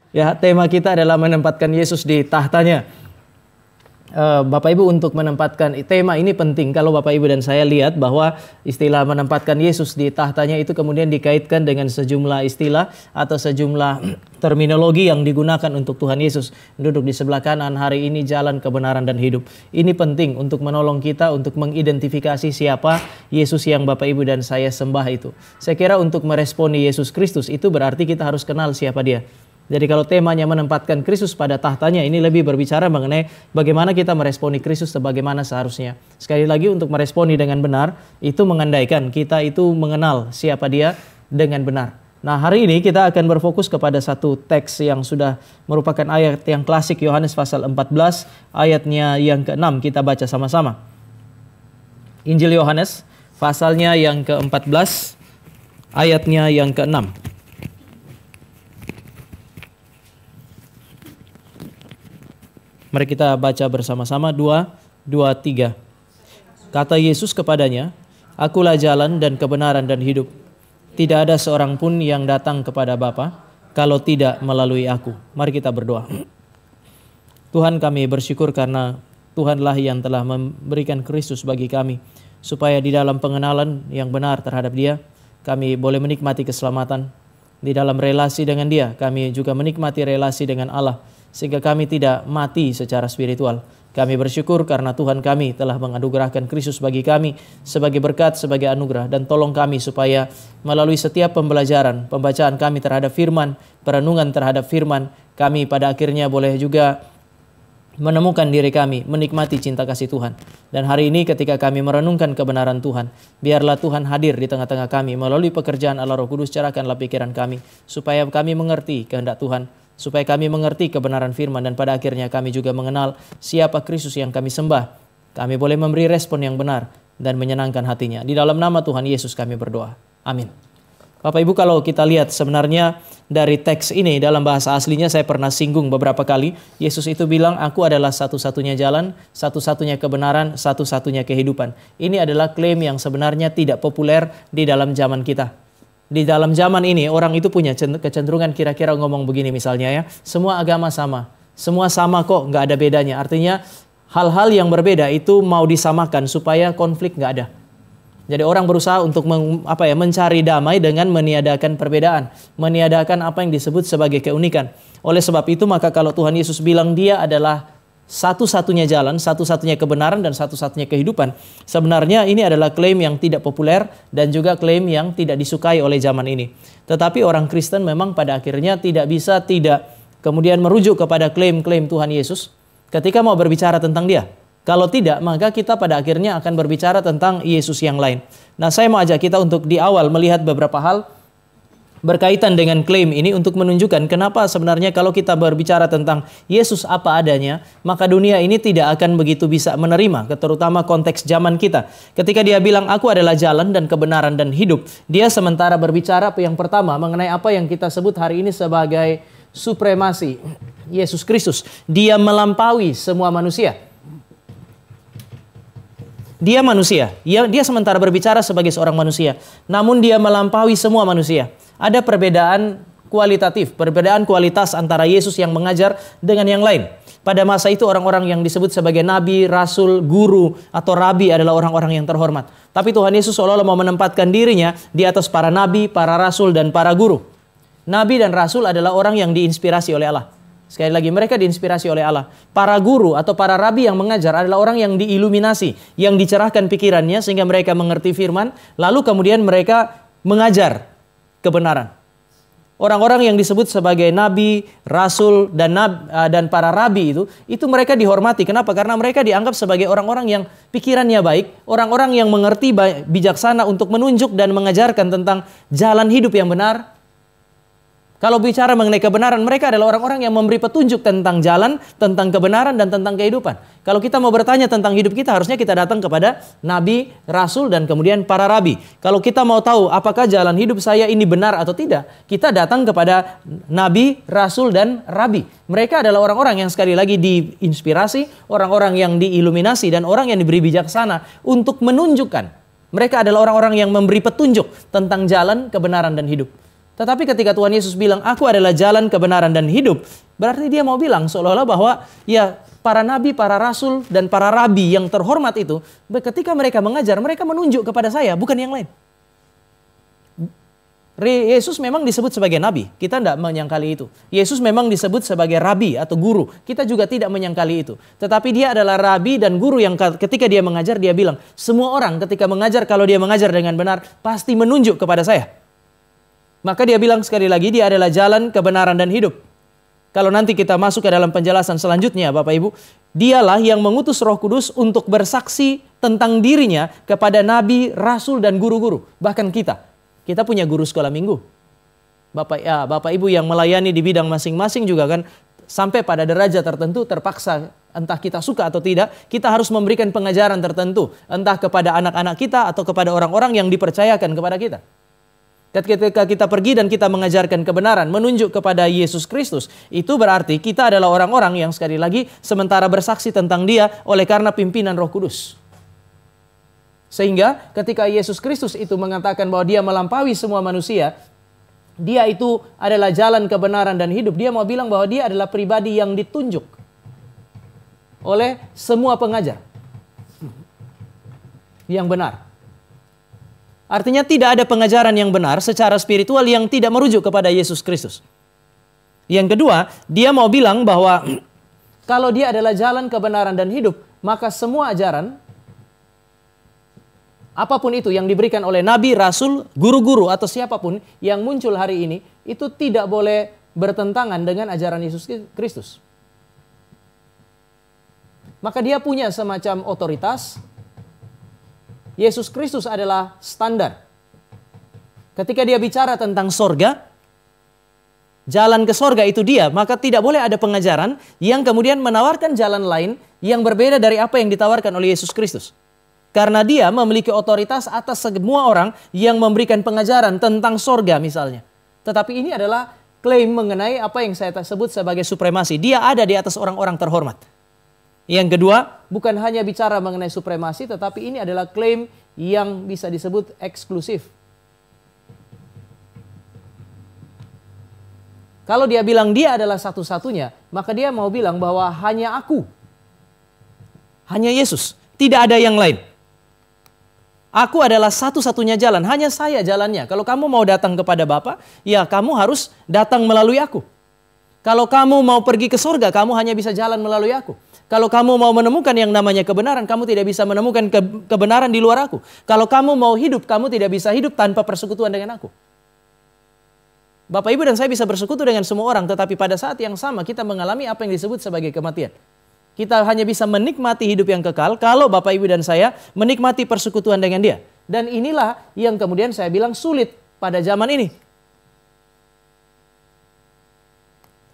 Ya, tema kita adalah menempatkan Yesus di tahtanya. Bapak Ibu, untuk menempatkan tema ini penting. Kalau Bapak Ibu dan saya lihat bahwa istilah menempatkan Yesus di tahtanya itu kemudian dikaitkan dengan sejumlah istilah atau sejumlah terminologi yang digunakan untuk Tuhan Yesus duduk di sebelah kanan hari ini, jalan kebenaran dan hidup. Ini penting untuk menolong kita untuk mengidentifikasi siapa Yesus yang Bapak Ibu dan saya sembah itu. Saya kira untuk meresponi Yesus Kristus itu berarti kita harus kenal siapa Dia. Jadi kalau temanya menempatkan Kristus pada tahtanya, ini lebih berbicara mengenai bagaimana kita meresponi Kristus sebagaimana seharusnya. Sekali lagi, untuk meresponi dengan benar, itu mengandaikan kita itu mengenal siapa Dia dengan benar. Nah, hari ini kita akan berfokus kepada satu teks yang sudah merupakan ayat yang klasik, Yohanes pasal 14, ayatnya yang ke-6. Kita baca sama-sama. Injil Yohanes, pasalnya yang ke-14, ayatnya yang ke-6. Mari kita baca bersama-sama, 2, 3. Kata Yesus kepadanya, "Akulah jalan dan kebenaran dan hidup. Tidak ada seorang pun yang datang kepada Bapa kalau tidak melalui aku." Mari kita berdoa. Tuhan, kami bersyukur karena Tuhanlah yang telah memberikan Kristus bagi kami, supaya di dalam pengenalan yang benar terhadap Dia, kami boleh menikmati keselamatan. Di dalam relasi dengan Dia, kami juga menikmati relasi dengan Allah, sehingga kami tidak mati secara spiritual. Kami bersyukur karena Tuhan kami telah menganugerahkan Kristus bagi kami sebagai berkat, sebagai anugerah. Dan tolong kami supaya melalui setiap pembelajaran, pembacaan kami terhadap firman, perenungan terhadap firman, kami pada akhirnya boleh juga menemukan diri kami, menikmati cinta kasih Tuhan. Dan hari ini ketika kami merenungkan kebenaran Tuhan, biarlah Tuhan hadir di tengah-tengah kami melalui pekerjaan Allah Roh Kudus. Cerahkanlah pikiran kami supaya kami mengerti kehendak Tuhan, supaya kami mengerti kebenaran firman, dan pada akhirnya kami juga mengenal siapa Kristus yang kami sembah. Kami boleh memberi respon yang benar dan menyenangkan hatinya. Di dalam nama Tuhan Yesus kami berdoa. Amin. Bapak Ibu, kalau kita lihat sebenarnya dari teks ini dalam bahasa aslinya, saya pernah singgung beberapa kali. Yesus itu bilang, "Aku adalah satu-satunya jalan, satu-satunya kebenaran, satu-satunya kehidupan." Ini adalah klaim yang sebenarnya tidak populer di dalam zaman kita. Di dalam zaman ini orang itu punya kecenderungan kira-kira ngomong begini misalnya ya, semua agama sama, semua sama kok, nggak ada bedanya. Artinya hal-hal yang berbeda itu mau disamakan supaya konflik nggak ada. Jadi orang berusaha untuk mencari damai dengan meniadakan perbedaan, meniadakan apa yang disebut sebagai keunikan. Oleh sebab itu maka kalau Tuhan Yesus bilang Dia adalah satu-satunya jalan, satu-satunya kebenaran, dan satu-satunya kehidupan, sebenarnya ini adalah klaim yang tidak populer dan juga klaim yang tidak disukai oleh zaman ini. Tetapi orang Kristen memang pada akhirnya tidak bisa tidak kemudian merujuk kepada klaim-klaim Tuhan Yesus ketika mau berbicara tentang Dia. Kalau tidak, maka kita pada akhirnya akan berbicara tentang Yesus yang lain. Nah, saya mau ajak kita untuk di awal melihat beberapa hal berkaitan dengan klaim ini untuk menunjukkan kenapa sebenarnya kalau kita berbicara tentang Yesus apa adanya, maka dunia ini tidak akan begitu bisa menerima, terutama konteks zaman kita. Ketika Dia bilang, "Aku adalah jalan dan kebenaran dan hidup," Dia sementara berbicara yang pertama mengenai apa yang kita sebut hari ini sebagai supremasi Yesus Kristus. Dia melampaui semua manusia. Dia manusia. Dia sementara berbicara sebagai seorang manusia, namun Dia melampaui semua manusia. Ada perbedaan kualitatif, perbedaan kualitas antara Yesus yang mengajar dengan yang lain. Pada masa itu orang-orang yang disebut sebagai nabi, rasul, guru, atau rabi adalah orang-orang yang terhormat. Tapi Tuhan Yesus seolah-olah mau menempatkan dirinya di atas para nabi, para rasul, dan para guru. Nabi dan rasul adalah orang yang diinspirasi oleh Allah. Sekali lagi, mereka diinspirasi oleh Allah. Para guru atau para rabi yang mengajar adalah orang yang diiluminasi, yang dicerahkan pikirannya sehingga mereka mengerti firman, lalu kemudian mereka mengajar kebenaran. Orang-orang yang disebut sebagai nabi, rasul, dan para rabi itu mereka dihormati. Kenapa? Karena mereka dianggap sebagai orang-orang yang pikirannya baik, orang-orang yang mengerti bijaksana untuk menunjuk dan mengajarkan tentang jalan hidup yang benar. Kalau bicara mengenai kebenaran, mereka adalah orang-orang yang memberi petunjuk tentang jalan, tentang kebenaran, dan tentang kehidupan. Kalau kita mau bertanya tentang hidup kita, harusnya kita datang kepada nabi, rasul, dan kemudian para rabi. Kalau kita mau tahu apakah jalan hidup saya ini benar atau tidak, kita datang kepada nabi, rasul, dan rabi. Mereka adalah orang-orang yang sekali lagi diinspirasi, orang-orang yang diiluminasi, dan orang yang diberi bijaksana untuk menunjukkan. Mereka adalah orang-orang yang memberi petunjuk tentang jalan, kebenaran, dan hidup. Tetapi ketika Tuhan Yesus bilang, aku adalah jalan, kebenaran, dan hidup, berarti dia mau bilang seolah-olah bahwa ya para nabi, para rasul, dan para rabi yang terhormat itu, ketika mereka mengajar, mereka menunjuk kepada saya, bukan yang lain. Yesus memang disebut sebagai nabi, kita tidak menyangkali itu. Yesus memang disebut sebagai rabi atau guru, kita juga tidak menyangkali itu. Tetapi dia adalah rabi dan guru yang ketika dia mengajar, dia bilang, semua orang ketika mengajar, kalau dia mengajar dengan benar, pasti menunjuk kepada saya. Maka dia bilang sekali lagi, dia adalah jalan, kebenaran, dan hidup. Kalau nanti kita masuk ke dalam penjelasan selanjutnya, Bapak Ibu, dialah yang mengutus Roh Kudus untuk bersaksi tentang dirinya kepada nabi, rasul, dan guru-guru. Bahkan kita punya guru sekolah minggu. Bapak Ibu yang melayani di bidang masing-masing juga kan, sampai pada derajat tertentu terpaksa, entah kita suka atau tidak, kita harus memberikan pengajaran tertentu, entah kepada anak-anak kita atau kepada orang-orang yang dipercayakan kepada kita. Ketika kita pergi dan kita mengajarkan kebenaran, menunjuk kepada Yesus Kristus, itu berarti kita adalah orang-orang yang sekali lagi sementara bersaksi tentang Dia oleh karena pimpinan Roh Kudus. Sehingga ketika Yesus Kristus itu mengatakan bahwa dia melampaui semua manusia, dia itu adalah jalan, kebenaran, dan hidup. Dia mau bilang bahwa dia adalah pribadi yang ditunjuk oleh semua pengajar yang benar. Artinya tidak ada pengajaran yang benar secara spiritual yang tidak merujuk kepada Yesus Kristus. Yang kedua, dia mau bilang bahwa kalau dia adalah jalan, kebenaran, dan hidup, maka semua ajaran apapun itu yang diberikan oleh nabi, rasul, guru-guru, atau siapapun yang muncul hari ini, itu tidak boleh bertentangan dengan ajaran Yesus Kristus. Maka dia punya semacam otoritas. Yesus Kristus adalah standar. Ketika dia bicara tentang sorga, jalan ke sorga itu dia, maka tidak boleh ada pengajaran yang kemudian menawarkan jalan lain yang berbeda dari apa yang ditawarkan oleh Yesus Kristus. Karena dia memiliki otoritas atas semua orang yang memberikan pengajaran tentang sorga misalnya. Tetapi ini adalah klaim mengenai apa yang saya sebut sebagai supremasi. Dia ada di atas orang-orang terhormat. Yang kedua, bukan hanya bicara mengenai supremasi, tetapi ini adalah klaim yang bisa disebut eksklusif. Kalau dia bilang dia adalah satu-satunya, maka dia mau bilang bahwa hanya aku, hanya Yesus, tidak ada yang lain. Aku adalah satu-satunya jalan, hanya saya jalannya. Kalau kamu mau datang kepada Bapa, ya kamu harus datang melalui aku. Kalau kamu mau pergi ke surga, kamu hanya bisa jalan melalui aku. Kalau kamu mau menemukan yang namanya kebenaran, kamu tidak bisa menemukan kebenaran di luar aku. Kalau kamu mau hidup, kamu tidak bisa hidup tanpa persekutuan dengan aku. Bapak, Ibu, dan saya bisa bersekutu dengan semua orang, tetapi pada saat yang sama kita mengalami apa yang disebut sebagai kematian. Kita hanya bisa menikmati hidup yang kekal kalau Bapak, Ibu, dan saya menikmati persekutuan dengan Dia. Dan inilah yang kemudian saya bilang sulit pada zaman ini.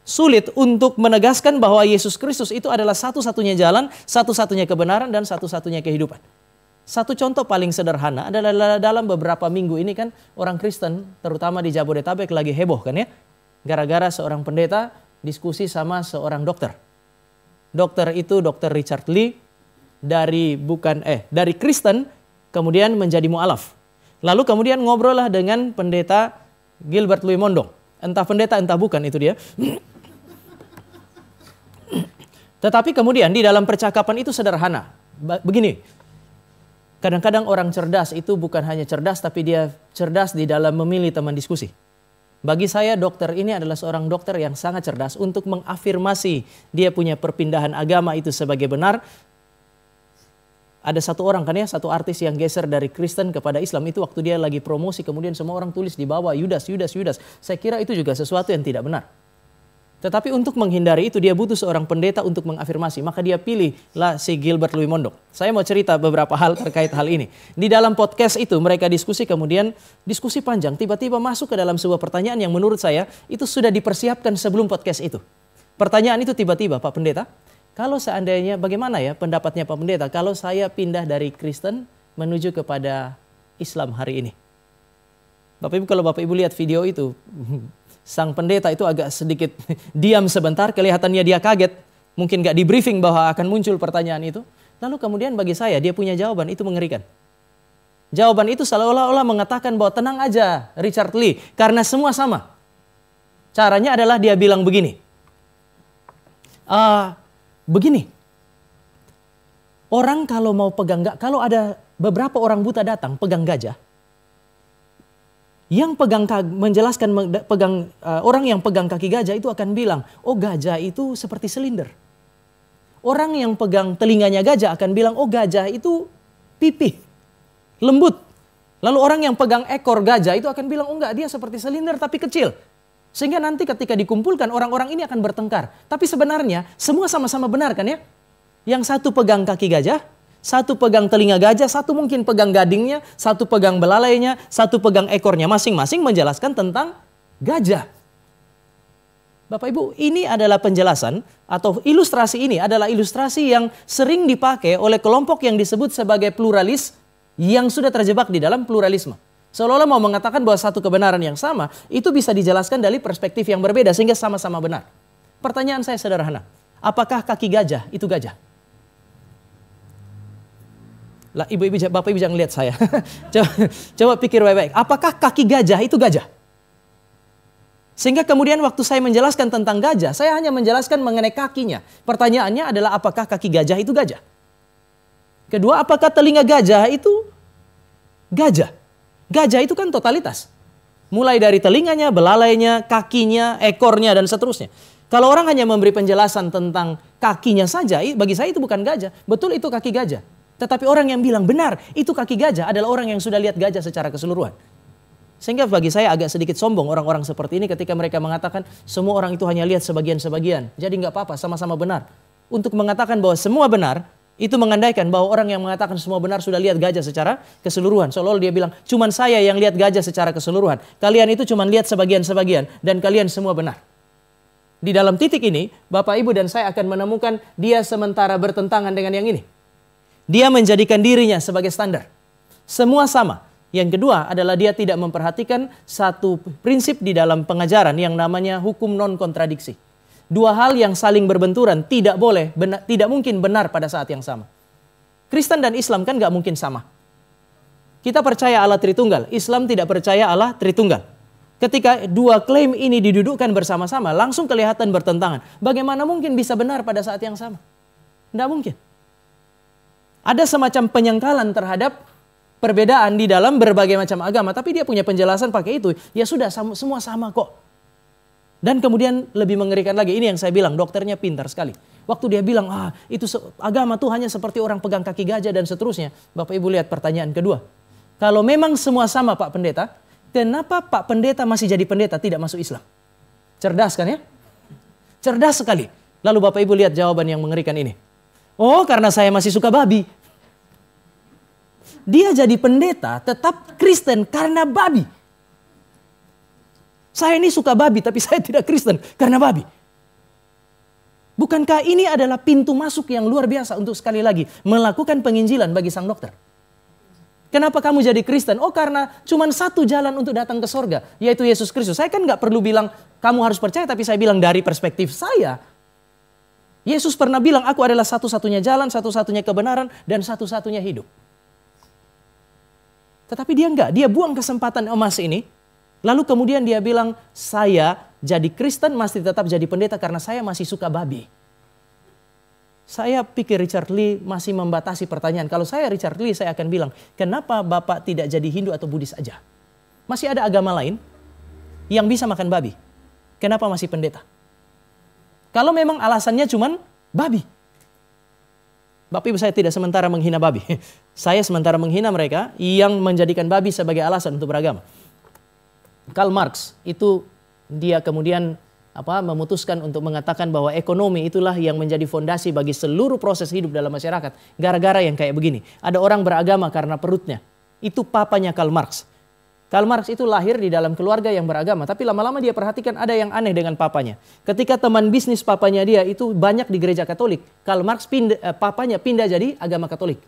Sulit untuk menegaskan bahwa Yesus Kristus itu adalah satu-satunya jalan, satu-satunya kebenaran, dan satu-satunya kehidupan. Satu contoh paling sederhana adalah dalam beberapa minggu ini kan orang Kristen, terutama di Jabodetabek, lagi heboh kan ya. Gara-gara seorang pendeta diskusi sama seorang dokter. Dokter itu Dr. Richard Lee dari Kristen kemudian menjadi mu'alaf. Lalu kemudian ngobrol lah dengan pendeta Gilbert Louis Mondong. Entah pendeta entah bukan itu dia. Tetapi kemudian di dalam percakapan itu sederhana. Begini, kadang-kadang orang cerdas itu bukan hanya cerdas, tapi dia cerdas di dalam memilih teman diskusi. Bagi saya dokter ini adalah seorang dokter yang sangat cerdas untuk mengafirmasi dia punya perpindahan agama itu sebagai benar. Ada satu orang kan ya, satu artis yang geser dari Kristen kepada Islam itu waktu dia lagi promosi, kemudian semua orang tulis di bawah Yudas, Yudas, Yudas. Saya kira itu juga sesuatu yang tidak benar. Tetapi untuk menghindari itu dia butuh seorang pendeta untuk mengafirmasi. Maka dia pilihlah si Gilbert Louis Mondong. Saya mau cerita beberapa hal terkait hal ini. Di dalam podcast itu mereka diskusi, kemudian diskusi panjang. Tiba-tiba masuk ke dalam sebuah pertanyaan yang menurut saya itu sudah dipersiapkan sebelum podcast itu. Pertanyaan itu tiba-tiba, Pak Pendeta, kalau seandainya bagaimana ya pendapatnya Pak Pendeta kalau saya pindah dari Kristen menuju kepada Islam hari ini? Bapak Ibu, kalau Bapak Ibu lihat video itu, sang pendeta itu agak sedikit diam sebentar, kelihatannya dia kaget. Mungkin gak di briefing bahwa akan muncul pertanyaan itu. Lalu kemudian bagi saya dia punya jawaban, itu mengerikan. Jawaban itu seolah-olah mengatakan bahwa tenang aja Richard Lee, karena semua sama. Caranya adalah dia bilang begini. Begini. Orang kalau mau kalau ada beberapa orang buta datang pegang gajah, yang orang yang pegang kaki gajah itu akan bilang, oh gajah itu seperti silinder. Orang yang pegang telinganya gajah akan bilang, oh gajah itu pipih, lembut. Lalu orang yang pegang ekor gajah itu akan bilang, oh enggak, dia seperti silinder tapi kecil. Sehingga nanti ketika dikumpulkan orang-orang ini akan bertengkar. Tapi sebenarnya semua sama-sama benar kan ya? Yang satu pegang kaki gajah, satu pegang telinga gajah, satu mungkin pegang gadingnya, satu pegang belalainya, satu pegang ekornya. Masing-masing menjelaskan tentang gajah. Bapak Ibu, ini adalah penjelasan atau ilustrasi ini adalah ilustrasi yang sering dipakai oleh kelompok yang disebut sebagai pluralis yang sudah terjebak di dalam pluralisme. Seolah-olah mau mengatakan bahwa satu kebenaran yang sama itu bisa dijelaskan dari perspektif yang berbeda sehingga sama-sama benar. Pertanyaan saya sederhana, apakah kaki gajah itu gajah? Lah, ibu-ibu, bapak ibu jangan lihat saya. coba pikir baik-baik. Apakah kaki gajah itu gajah? Sehingga kemudian waktu saya menjelaskan tentang gajah, saya hanya menjelaskan mengenai kakinya. Pertanyaannya adalah apakah kaki gajah itu gajah? Kedua, apakah telinga gajah itu gajah? Gajah itu kan totalitas. Mulai dari telinganya, belalainya, kakinya, ekornya, dan seterusnya. Kalau orang hanya memberi penjelasan tentang kakinya saja, bagi saya itu bukan gajah. Betul itu kaki gajah. Tetapi orang yang bilang benar, itu kaki gajah adalah orang yang sudah lihat gajah secara keseluruhan. Sehingga bagi saya agak sedikit sombong orang-orang seperti ini ketika mereka mengatakan semua orang itu hanya lihat sebagian-sebagian. Jadi nggak apa-apa, sama-sama benar. Untuk mengatakan bahwa semua benar, itu mengandaikan bahwa orang yang mengatakan semua benar sudah lihat gajah secara keseluruhan. Seolah-olah dia bilang, cuman saya yang lihat gajah secara keseluruhan. Kalian itu cuman lihat sebagian-sebagian dan kalian semua benar. Di dalam titik ini, Bapak Ibu dan saya akan menemukan dia sementara bertentangan dengan yang ini. Dia menjadikan dirinya sebagai standar. Semua sama. Yang kedua adalah dia tidak memperhatikan satu prinsip di dalam pengajaran yang namanya hukum non-kontradiksi. Dua hal yang saling berbenturan tidak mungkin benar pada saat yang sama. Kristen dan Islam kan gak mungkin sama. Kita percaya Allah Tritunggal, Islam tidak percaya Allah Tritunggal. Ketika dua klaim ini didudukkan bersama-sama, langsung kelihatan bertentangan. Bagaimana mungkin bisa benar pada saat yang sama? Tidak mungkin. Ada semacam penyangkalan terhadap perbedaan di dalam berbagai macam agama, tapi dia punya penjelasan pakai itu. Ya sudah, semua sama kok. Dan kemudian lebih mengerikan lagi, ini yang saya bilang, dokternya pintar sekali. Waktu dia bilang, itu agama tuh hanya seperti orang pegang kaki gajah dan seterusnya. Bapak Ibu lihat pertanyaan kedua. Kalau memang semua sama Pak Pendeta, kenapa Pak Pendeta masih jadi pendeta tidak masuk Islam? Cerdas kan ya? Cerdas sekali. Lalu Bapak Ibu lihat jawaban yang mengerikan ini. Oh, karena saya masih suka babi. Dia jadi pendeta tetap Kristen karena babi. Saya ini suka babi tapi saya tidak Kristen karena babi. Bukankah ini adalah pintu masuk yang luar biasa untuk sekali lagi melakukan penginjilan bagi sang dokter? Kenapa kamu jadi Kristen? Oh, karena cuma satu jalan untuk datang ke sorga, yaitu Yesus Kristus. Saya kan nggak perlu bilang kamu harus percaya, tapi saya bilang dari perspektif saya. Yesus pernah bilang, aku adalah satu-satunya jalan, satu-satunya kebenaran, dan satu-satunya hidup. Tetapi dia enggak, dia buang kesempatan emas ini. Lalu kemudian dia bilang, saya jadi Kristen masih tetap jadi pendeta karena saya masih suka babi. Saya pikir Richard Lee masih membatasi pertanyaan. Kalau saya Richard Lee, saya akan bilang, kenapa Bapak tidak jadi Hindu atau Buddhis aja? Masih ada agama lain yang bisa makan babi. Kenapa masih pendeta? Kalau memang alasannya cuman babi. Bapak Ibu, saya tidak sementara menghina babi. Saya sementara menghina mereka yang menjadikan babi sebagai alasan untuk beragama. Karl Marx itu dia kemudian memutuskan untuk mengatakan bahwa ekonomi itulah yang menjadi fondasi bagi seluruh proses hidup dalam masyarakat. Gara-gara yang kayak begini. Ada orang beragama karena perutnya. Itu papanya Karl Marx. Karl Marx itu lahir di dalam keluarga yang beragama, tapi lama-lama dia perhatikan ada yang aneh dengan papanya. Ketika teman bisnis papanya dia itu banyak di gereja Katolik, Karl Marx papanya pindah jadi agama Katolik.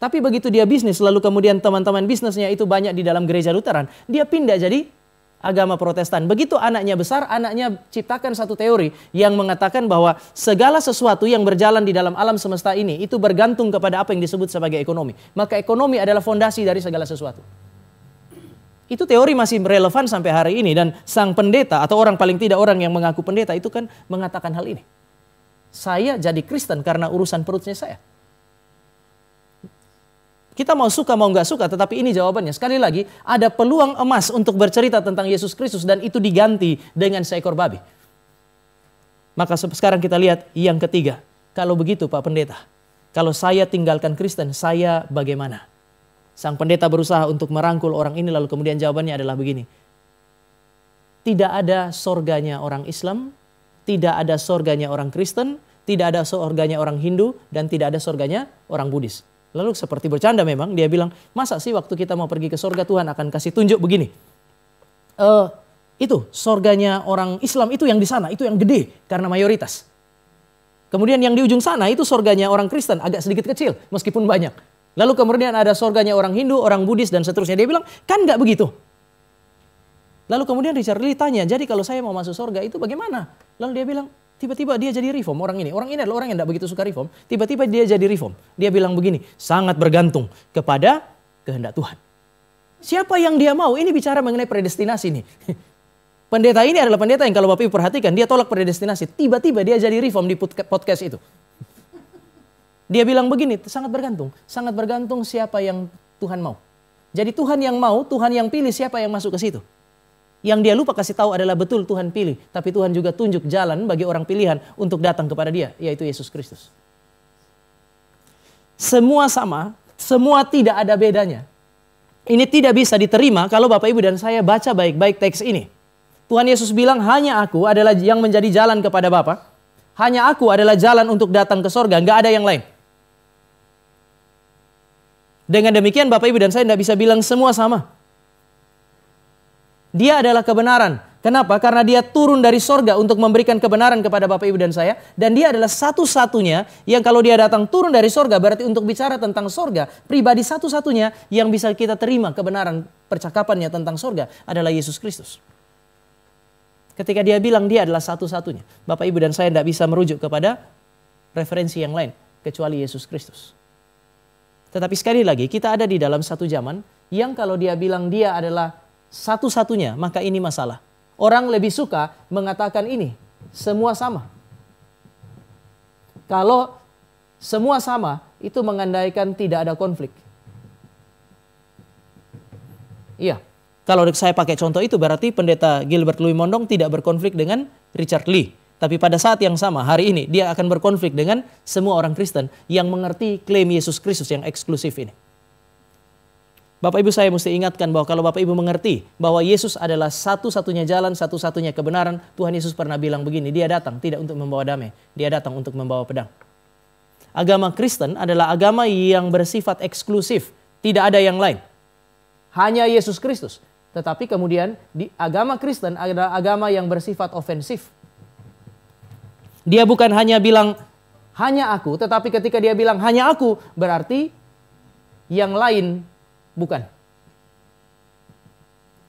Tapi begitu dia bisnis, lalu kemudian teman-teman bisnisnya itu banyak di dalam gereja Lutheran, dia pindah jadi agama Protestan. Begitu anaknya besar, anaknya ciptakan satu teori yang mengatakan bahwa segala sesuatu yang berjalan di dalam alam semesta ini itu bergantung kepada apa yang disebut sebagai ekonomi. Maka ekonomi adalah fondasi dari segala sesuatu. Itu teori masih relevan sampai hari ini, dan sang pendeta atau orang, paling tidak orang yang mengaku pendeta itu kan mengatakan hal ini. Saya jadi Kristen karena urusan perutnya saya. Kita mau suka mau nggak suka, tetapi ini jawabannya. Sekali lagi, ada peluang emas untuk bercerita tentang Yesus Kristus dan itu diganti dengan seekor babi. Maka sekarang kita lihat yang ketiga. Kalau begitu Pak Pendeta, kalau saya tinggalkan Kristen, saya bagaimana? Sang pendeta berusaha untuk merangkul orang ini, lalu kemudian jawabannya adalah begini. Tidak ada sorganya orang Islam, tidak ada sorganya orang Kristen, tidak ada sorganya orang Hindu, dan tidak ada sorganya orang Buddhis. Lalu seperti bercanda memang, dia bilang, masa sih waktu kita mau pergi ke sorga Tuhan akan kasih tunjuk begini. Itu sorganya orang Islam itu yang di sana, itu yang gede karena mayoritas. Kemudian yang di ujung sana itu sorganya orang Kristen, agak sedikit kecil meskipun banyak. Lalu kemudian ada sorganya orang Hindu, orang Buddhis dan seterusnya. Dia bilang, kan nggak begitu. Lalu kemudian Richard Lee tanya, jadi kalau saya mau masuk sorga itu bagaimana? Lalu dia bilang, tiba-tiba dia jadi reform orang ini. Orang ini adalah orang yang tidak begitu suka reform. Tiba-tiba dia jadi reform. Dia bilang begini, sangat bergantung kepada kehendak Tuhan. Siapa yang dia mau? Ini bicara mengenai predestinasi nih. Pendeta ini adalah pendeta yang kalau Bapak Ibu perhatikan, dia tolak predestinasi. Tiba-tiba dia jadi reform di podcast itu. Dia bilang begini, sangat bergantung. Sangat bergantung siapa yang Tuhan mau. Jadi Tuhan yang mau, Tuhan yang pilih siapa yang masuk ke situ. Yang dia lupa kasih tahu adalah betul Tuhan pilih. Tapi Tuhan juga tunjuk jalan bagi orang pilihan untuk datang kepada dia. Yaitu Yesus Kristus. Semua sama. Semua tidak ada bedanya. Ini tidak bisa diterima kalau Bapak Ibu dan saya baca baik-baik teks ini. Tuhan Yesus bilang hanya aku adalah yang menjadi jalan kepada Bapa. Hanya aku adalah jalan untuk datang ke sorga. Nggak ada yang lain. Dengan demikian Bapak Ibu dan saya tidak bisa bilang semua sama. Dia adalah kebenaran. Kenapa? Karena dia turun dari sorga untuk memberikan kebenaran kepada Bapak Ibu dan saya. Dan dia adalah satu-satunya yang kalau dia datang turun dari sorga berarti untuk bicara tentang sorga. Pribadi satu-satunya yang bisa kita terima kebenaran percakapannya tentang sorga adalah Yesus Kristus. Ketika dia bilang dia adalah satu-satunya. Bapak Ibu dan saya tidak bisa merujuk kepada referensi yang lain kecuali Yesus Kristus. Tetapi sekali lagi kita ada di dalam satu zaman yang kalau dia bilang dia adalah satu-satunya, maka ini masalah. Orang lebih suka mengatakan ini, semua sama. Kalau semua sama, itu mengandaikan tidak ada konflik. Iya, kalau saya pakai contoh itu berarti pendeta Gilbert Louis Mondong tidak berkonflik dengan Richard Lee. Tapi pada saat yang sama, hari ini, dia akan berkonflik dengan semua orang Kristen yang mengerti klaim Yesus Kristus yang eksklusif ini. Bapak Ibu saya mesti ingatkan bahwa kalau Bapak Ibu mengerti bahwa Yesus adalah satu-satunya jalan, satu-satunya kebenaran, Tuhan Yesus pernah bilang begini, dia datang tidak untuk membawa damai, dia datang untuk membawa pedang. Agama Kristen adalah agama yang bersifat eksklusif, tidak ada yang lain. Hanya Yesus Kristus. Tetapi kemudian di agama Kristen adalah agama yang bersifat ofensif. Dia bukan hanya bilang hanya aku, tetapi ketika dia bilang hanya aku, berarti yang lain bukan.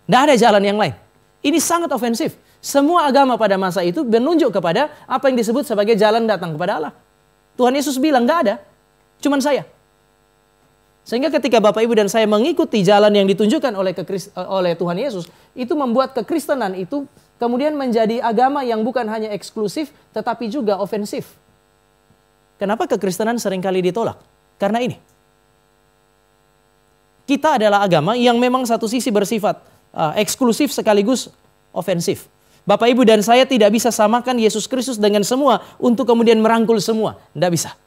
Tidak ada jalan yang lain. Ini sangat ofensif. Semua agama pada masa itu menunjuk kepada apa yang disebut sebagai jalan datang kepada Allah. Tuhan Yesus bilang tidak ada, cuman saya. Sehingga ketika Bapak Ibu dan saya mengikuti jalan yang ditunjukkan oleh Tuhan Yesus, itu membuat kekristenan itu kemudian menjadi agama yang bukan hanya eksklusif, tetapi juga ofensif. Kenapa kekristenan seringkali ditolak? Karena ini. Kita adalah agama yang memang satu sisi bersifat eksklusif sekaligus ofensif. Bapak Ibu dan saya tidak bisa samakan Yesus Kristus dengan semua untuk kemudian merangkul semua. Tidak bisa.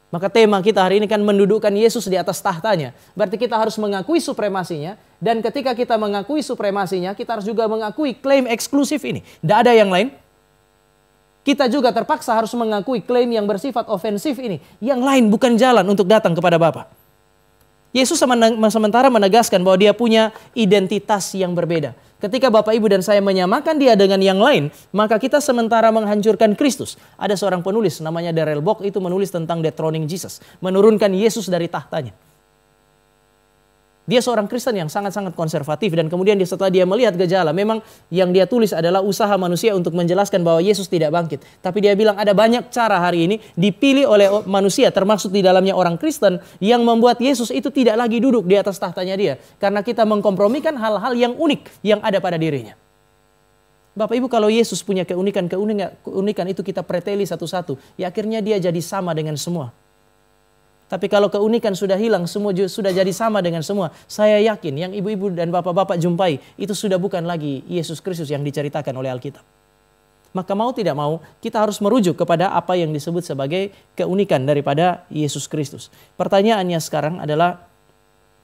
Maka tema kita hari ini kan mendudukkan Yesus di atas tahtanya. Berarti kita harus mengakui supremasinya. Dan ketika kita mengakui supremasinya, kita harus juga mengakui klaim eksklusif ini. Tidak ada yang lain. Kita juga terpaksa harus mengakui klaim yang bersifat ofensif ini. Yang lain bukan jalan untuk datang kepada Bapa. Yesus sementara menegaskan bahwa dia punya identitas yang berbeda. Ketika Bapak Ibu dan saya menyamakan dia dengan yang lain, maka kita sementara menghancurkan Kristus. Ada seorang penulis namanya Darrell Bock itu menulis tentang dethroning Jesus. Menurunkan Yesus dari tahtanya. Dia seorang Kristen yang sangat-sangat konservatif dan kemudian setelah dia melihat gejala, memang yang dia tulis adalah usaha manusia untuk menjelaskan bahwa Yesus tidak bangkit. Tapi dia bilang ada banyak cara hari ini dipilih oleh manusia, termasuk di dalamnya orang Kristen, yang membuat Yesus itu tidak lagi duduk di atas tahtanya dia. Karena kita mengkompromikan hal-hal yang unik yang ada pada dirinya. Bapak Ibu, kalau Yesus punya keunikan itu kita preteli satu-satu, ya akhirnya dia jadi sama dengan semua. Tapi kalau keunikan sudah hilang, semua sudah jadi sama dengan semua. Saya yakin yang ibu-ibu dan bapak-bapak jumpai, itu sudah bukan lagi Yesus Kristus yang diceritakan oleh Alkitab. Maka mau tidak mau, kita harus merujuk kepada apa yang disebut sebagai keunikan daripada Yesus Kristus. Pertanyaannya sekarang adalah,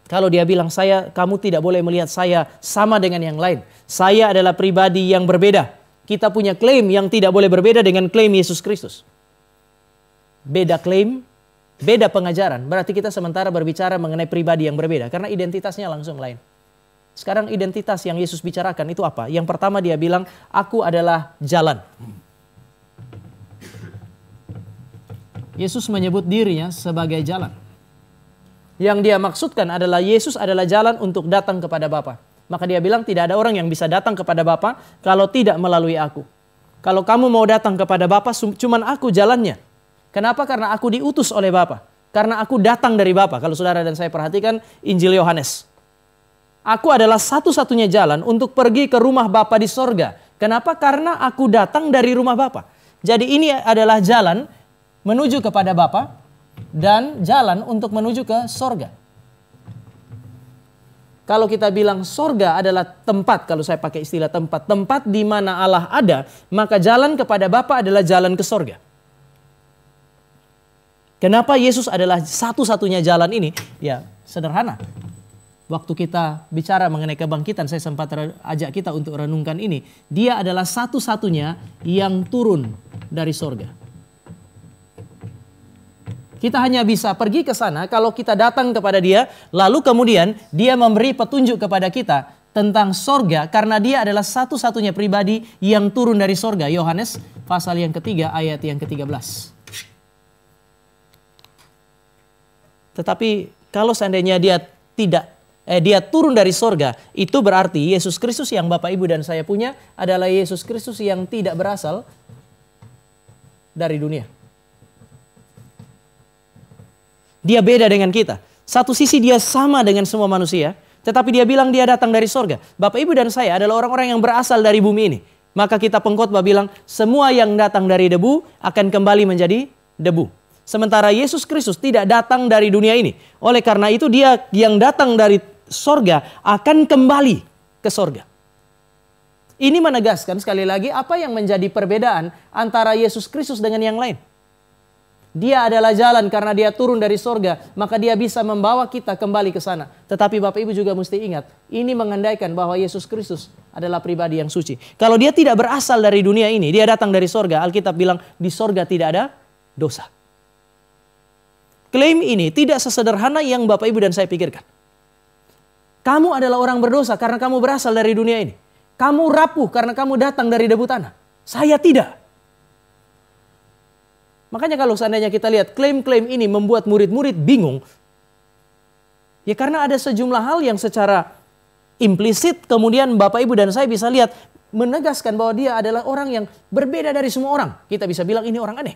kalau dia bilang, kamu tidak boleh melihat saya sama dengan yang lain. Saya adalah pribadi yang berbeda. Kita punya klaim yang tidak boleh berbeda dengan klaim Yesus Kristus. Beda klaim, beda pengajaran, berarti kita sementara berbicara mengenai pribadi yang berbeda. Karena identitasnya langsung lain. Sekarang identitas yang Yesus bicarakan itu apa? Yang pertama dia bilang, aku adalah jalan. Yesus menyebut dirinya sebagai jalan. Yang dia maksudkan adalah Yesus adalah jalan untuk datang kepada Bapa. Maka dia bilang tidak ada orang yang bisa datang kepada Bapa kalau tidak melalui aku. Kalau kamu mau datang kepada Bapa, cuman aku jalannya. Kenapa? Karena aku diutus oleh Bapa. Karena aku datang dari Bapa. Kalau saudara dan saya perhatikan Injil Yohanes. Aku adalah satu-satunya jalan untuk pergi ke rumah Bapa di sorga. Kenapa? Karena aku datang dari rumah Bapa. Jadi ini adalah jalan menuju kepada Bapa dan jalan untuk menuju ke sorga. Kalau kita bilang sorga adalah tempat, kalau saya pakai istilah tempat di mana Allah ada, maka jalan kepada Bapa adalah jalan ke sorga. Kenapa Yesus adalah satu-satunya jalan ini? Ya, sederhana. Waktu kita bicara mengenai kebangkitan, saya sempat ajak kita untuk renungkan ini. Dia adalah satu-satunya yang turun dari sorga. Kita hanya bisa pergi ke sana kalau kita datang kepada dia, lalu kemudian dia memberi petunjuk kepada kita tentang sorga, karena dia adalah satu-satunya pribadi yang turun dari sorga. Yohanes pasal yang ketiga ayat yang ke-13. Tetapi kalau seandainya dia turun dari sorga, itu berarti Yesus Kristus yang Bapak Ibu dan saya punya adalah Yesus Kristus yang tidak berasal dari dunia. Dia beda dengan kita. Satu sisi dia sama dengan semua manusia, tetapi dia bilang dia datang dari sorga. Bapak Ibu dan saya adalah orang-orang yang berasal dari bumi ini. Maka kita pengkhotbah bilang, semua yang datang dari debu akan kembali menjadi debu. Sementara Yesus Kristus tidak datang dari dunia ini. Oleh karena itu dia yang datang dari sorga akan kembali ke sorga. Ini menegaskan sekali lagi apa yang menjadi perbedaan antara Yesus Kristus dengan yang lain. Dia adalah jalan karena dia turun dari sorga, maka dia bisa membawa kita kembali ke sana. Tetapi Bapak Ibu juga mesti ingat, ini mengandaikan bahwa Yesus Kristus adalah pribadi yang suci. Kalau dia tidak berasal dari dunia ini, dia datang dari sorga, Alkitab bilang di sorga tidak ada dosa. Klaim ini tidak sesederhana yang Bapak Ibu dan saya pikirkan. Kamu adalah orang berdosa karena kamu berasal dari dunia ini. Kamu rapuh karena kamu datang dari debu tanah. Saya tidak. Makanya kalau seandainya kita lihat klaim-klaim ini membuat murid-murid bingung. Ya karena ada sejumlah hal yang secara implisit kemudian Bapak Ibu dan saya bisa lihat menegaskan bahwa dia adalah orang yang berbeda dari semua orang. Kita bisa bilang ini orang aneh.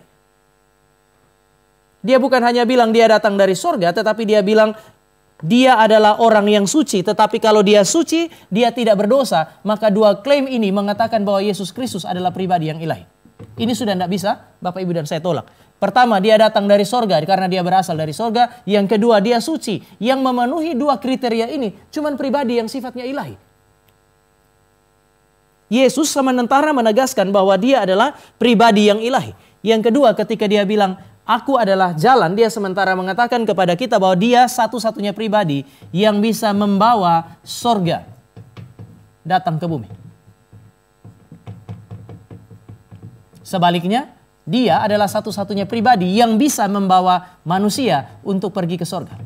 Dia bukan hanya bilang dia datang dari sorga, tetapi dia bilang dia adalah orang yang suci. Tetapi kalau dia suci, dia tidak berdosa. Maka dua klaim ini mengatakan bahwa Yesus Kristus adalah pribadi yang ilahi. Ini sudah tidak bisa Bapak Ibu dan saya tolak. Pertama, dia datang dari sorga karena dia berasal dari sorga. Yang kedua, dia suci. Yang memenuhi dua kriteria ini cuman pribadi yang sifatnya ilahi. Yesus sementara menegaskan bahwa dia adalah pribadi yang ilahi. Yang kedua, ketika dia bilang aku adalah jalan, dia sementara mengatakan kepada kita bahwa dia satu-satunya pribadi yang bisa membawa sorga datang ke bumi. Sebaliknya, dia adalah satu-satunya pribadi yang bisa membawa manusia untuk pergi ke sorga.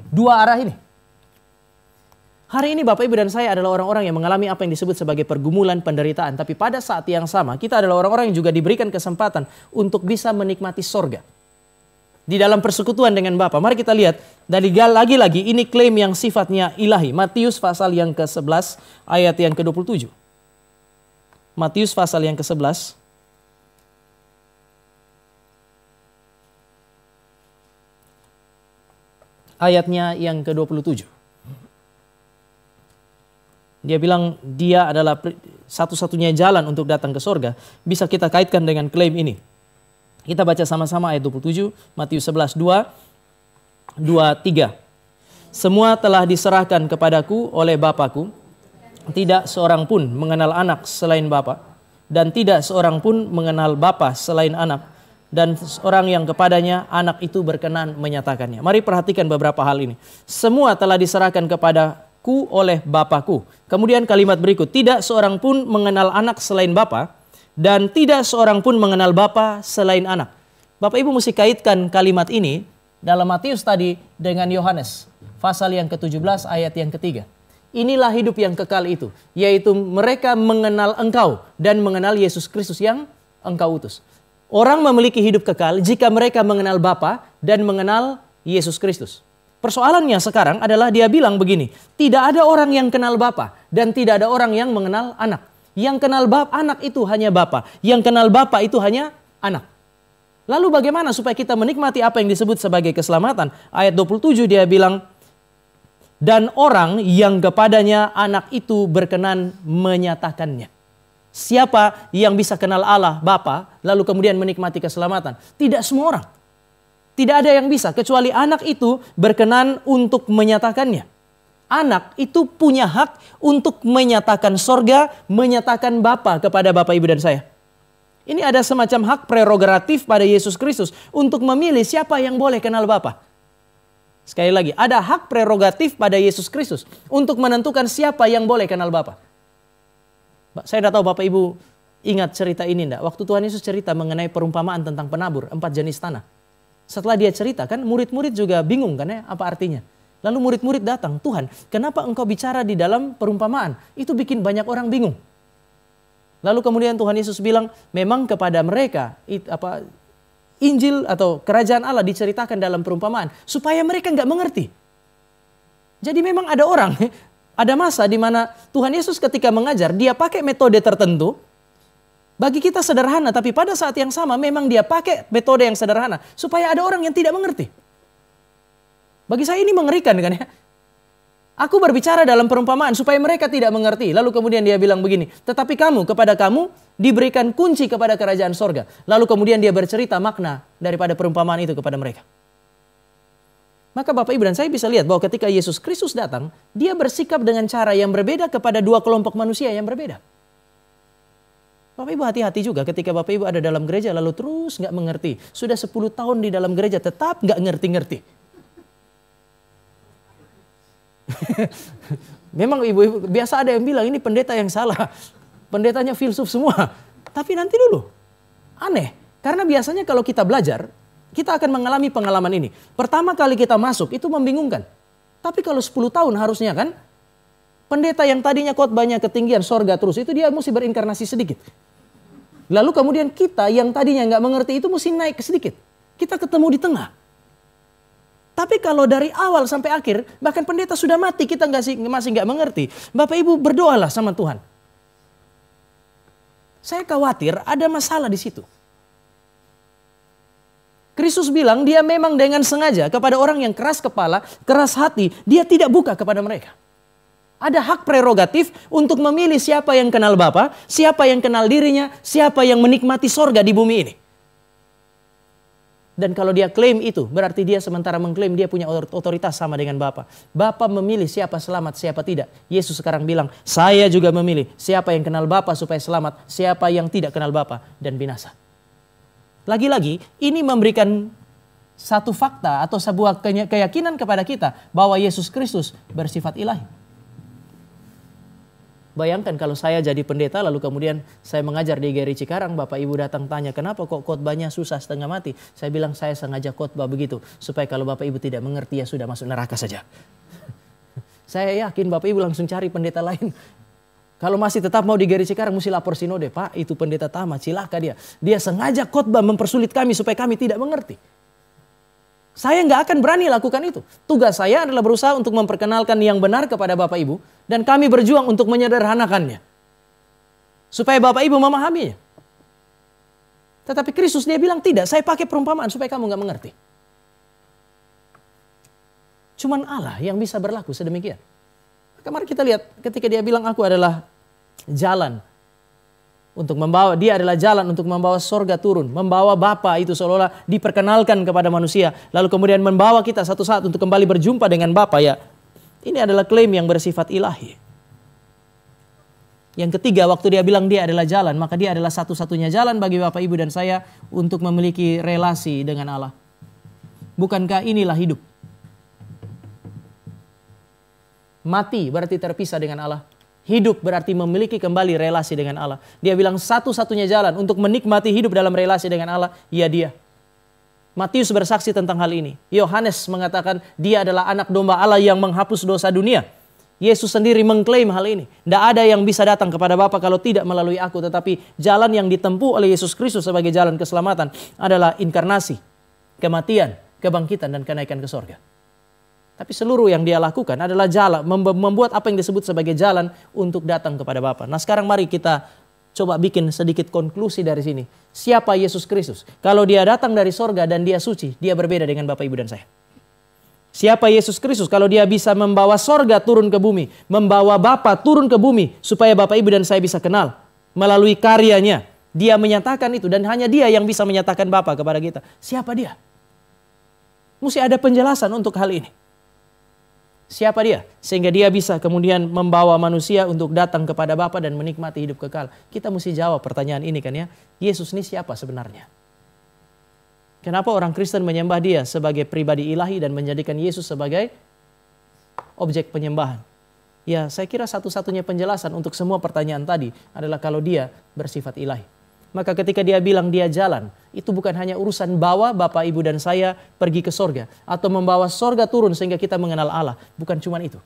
Dua arah ini. Hari ini Bapak Ibu dan saya adalah orang-orang yang mengalami apa yang disebut sebagai pergumulan penderitaan. Tapi pada saat yang sama kita adalah orang-orang yang juga diberikan kesempatan untuk bisa menikmati sorga. di dalam persekutuan dengan Bapa. Mari kita lihat dari lagi-lagi ini klaim yang sifatnya ilahi. Matius pasal yang ke-11 ayat yang ke-27. Matius pasal yang ke-11 ayatnya yang ke-27. Dia bilang dia adalah satu-satunya jalan untuk datang ke sorga. Bisa kita kaitkan dengan klaim ini. Kita baca sama-sama ayat 27, Matius 11, 2, 3. Semua telah diserahkan kepadaku oleh Bapakku. Tidak seorang pun mengenal anak selain Bapa, dan tidak seorang pun mengenal Bapa selain anak, dan orang yang kepadanya anak itu berkenan menyatakannya. Mari perhatikan beberapa hal ini. Semua telah diserahkan kepadaku oleh Bapakku. Kemudian kalimat berikut, tidak seorang pun mengenal anak selain Bapa, dan tidak seorang pun mengenal Bapa selain anak. Bapak Ibu mesti kaitkan kalimat ini dalam Matius tadi dengan Yohanes pasal yang ke-17 ayat yang ketiga. Inilah hidup yang kekal itu, yaitu mereka mengenal Engkau dan mengenal Yesus Kristus yang Engkau utus. Orang memiliki hidup kekal jika mereka mengenal Bapa dan mengenal Yesus Kristus. Persoalannya sekarang adalah dia bilang begini, tidak ada orang yang kenal Bapa dan tidak ada orang yang mengenal anak. Yang kenal anak itu hanya Bapa, yang kenal Bapa itu hanya anak. Lalu bagaimana supaya kita menikmati apa yang disebut sebagai keselamatan? Ayat 27 dia bilang, dan orang yang kepadanya anak itu berkenan menyatakannya. Siapa yang bisa kenal Allah Bapa lalu kemudian menikmati keselamatan? Tidak semua orang. Tidak ada yang bisa kecuali anak itu berkenan untuk menyatakannya. Anak itu punya hak untuk menyatakan sorga, menyatakan Bapa kepada Bapak, Ibu, dan saya. Ini ada semacam hak prerogatif pada Yesus Kristus untuk memilih siapa yang boleh kenal Bapa. Sekali lagi, ada hak prerogatif pada Yesus Kristus untuk menentukan siapa yang boleh kenal Bapa. Saya tidak tahu Bapak Ibu ingat cerita ini enggak? Waktu Tuhan Yesus cerita mengenai perumpamaan tentang penabur, 4 jenis tanah. Setelah dia cerita kan murid-murid juga bingung kan ya apa artinya. Lalu murid-murid datang, Tuhan, kenapa engkau bicara di dalam perumpamaan? Itu bikin banyak orang bingung. Lalu kemudian Tuhan Yesus bilang, memang kepada mereka Injil atau kerajaan Allah diceritakan dalam perumpamaan supaya mereka nggak mengerti. Jadi memang ada orang, ada masa di mana Tuhan Yesus ketika mengajar, dia pakai metode tertentu. Bagi kita sederhana, tapi pada saat yang sama memang dia pakai metode yang sederhana supaya ada orang yang tidak mengerti. Bagi saya ini mengerikan kan ya. Aku berbicara dalam perumpamaan supaya mereka tidak mengerti. Lalu kemudian dia bilang begini, tetapi kepada kamu diberikan kunci kepada kerajaan sorga. Lalu kemudian dia bercerita makna daripada perumpamaan itu kepada mereka. Maka Bapak Ibu dan saya bisa lihat bahwa ketika Yesus Kristus datang, dia bersikap dengan cara yang berbeda kepada dua kelompok manusia yang berbeda. Bapak Ibu hati-hati juga ketika Bapak Ibu ada dalam gereja lalu terus nggak mengerti. Sudah 10 tahun di dalam gereja tetap nggak ngerti-ngerti. Memang ibu-ibu biasa ada yang bilang ini pendeta yang salah. Pendetanya filsuf semua. Tapi nanti dulu. Aneh. Karena biasanya kalau kita belajar, kita akan mengalami pengalaman ini. Pertama kali kita masuk itu membingungkan. Tapi kalau 10 tahun harusnya kan, pendeta yang tadinya khotbahnya ketinggian sorga terus, itu dia mesti berinkarnasi sedikit. Lalu kemudian kita yang tadinya nggak mengerti itu mesti naik sedikit. Kita ketemu di tengah. Tapi kalau dari awal sampai akhir, bahkan pendeta sudah mati, kita masih nggak mengerti. Bapak Ibu berdoalah sama Tuhan. Saya khawatir ada masalah di situ. Kristus bilang dia memang dengan sengaja kepada orang yang keras kepala, keras hati, dia tidak buka kepada mereka. Ada hak prerogatif untuk memilih siapa yang kenal Bapa, siapa yang kenal dirinya, siapa yang menikmati sorga di bumi ini. Dan kalau dia klaim itu, berarti dia sementara mengklaim dia punya otoritas sama dengan Bapa. Bapa memilih siapa selamat, siapa tidak. Yesus sekarang bilang, saya juga memilih siapa yang kenal Bapa supaya selamat, siapa yang tidak kenal Bapa dan binasa. Lagi-lagi, ini memberikan satu fakta atau sebuah keyakinan kepada kita bahwa Yesus Kristus bersifat ilahi. Bayangkan kalau saya jadi pendeta lalu kemudian saya mengajar di GRI Cikarang, Bapak Ibu datang tanya kenapa kok khotbahnya susah setengah mati. Saya bilang saya sengaja khotbah begitu supaya kalau Bapak Ibu tidak mengerti ya sudah masuk neraka saja. Saya yakin Bapak Ibu langsung cari pendeta lain. Kalau masih tetap mau di GRI Cikarang mesti lapor sinode, Pak itu pendeta tamat, cilaka dia. Dia sengaja khotbah mempersulit kami supaya kami tidak mengerti. Saya nggak akan berani lakukan itu. Tugas saya adalah berusaha untuk memperkenalkan yang benar kepada Bapak Ibu. Dan kami berjuang untuk menyederhanakannya. Supaya Bapak Ibu memahaminya. Tetapi Kristus dia bilang tidak, saya pakai perumpamaan supaya kamu nggak mengerti. Cuman Allah yang bisa berlaku sedemikian. Kemarin kita lihat ketika dia bilang aku adalah jalan. Untuk membawa, dia adalah jalan untuk membawa sorga turun. Membawa Bapa itu seolah-olah diperkenalkan kepada manusia. Lalu kemudian membawa kita satu saat untuk kembali berjumpa dengan Bapa ya. Ini adalah klaim yang bersifat ilahi. Yang ketiga, waktu dia bilang dia adalah jalan, maka dia adalah satu-satunya jalan bagi Bapak, Ibu, dan saya untuk memiliki relasi dengan Allah. Bukankah inilah hidup? Mati berarti terpisah dengan Allah. Hidup berarti memiliki kembali relasi dengan Allah. Dia bilang satu-satunya jalan untuk menikmati hidup dalam relasi dengan Allah, ya dia. Matius bersaksi tentang hal ini. Yohanes mengatakan dia adalah anak domba Allah yang menghapus dosa dunia. Yesus sendiri mengklaim hal ini. Tidak ada yang bisa datang kepada Bapa kalau tidak melalui aku. Tetapi jalan yang ditempuh oleh Yesus Kristus sebagai jalan keselamatan adalah inkarnasi, kematian, kebangkitan, dan kenaikan ke sorga. Tapi seluruh yang dia lakukan adalah jalan, membuat apa yang disebut sebagai jalan untuk datang kepada Bapa. Nah sekarang mari kita coba bikin sedikit konklusi dari sini. Siapa Yesus Kristus? Kalau dia datang dari sorga dan dia suci, dia berbeda dengan Bapak, Ibu, dan saya. Siapa Yesus Kristus? Kalau dia bisa membawa sorga turun ke bumi, membawa Bapa turun ke bumi, supaya Bapak, Ibu, dan saya bisa kenal melalui karyanya. Dia menyatakan itu dan hanya dia yang bisa menyatakan Bapa kepada kita. Siapa dia? Mesti ada penjelasan untuk hal ini. Siapa dia? Sehingga dia bisa kemudian membawa manusia untuk datang kepada Bapa dan menikmati hidup kekal. Kita mesti jawab pertanyaan ini kan ya. Yesus ini siapa sebenarnya? Kenapa orang Kristen menyembah dia sebagai pribadi ilahi dan menjadikan Yesus sebagai objek penyembahan? Ya, saya kira satu-satunya penjelasan untuk semua pertanyaan tadi adalah kalau dia bersifat ilahi. Maka ketika dia bilang dia jalan, itu bukan hanya urusan bawa Bapak, Ibu, dan saya pergi ke sorga. Atau membawa sorga turun sehingga kita mengenal Allah. Bukan cuma itu.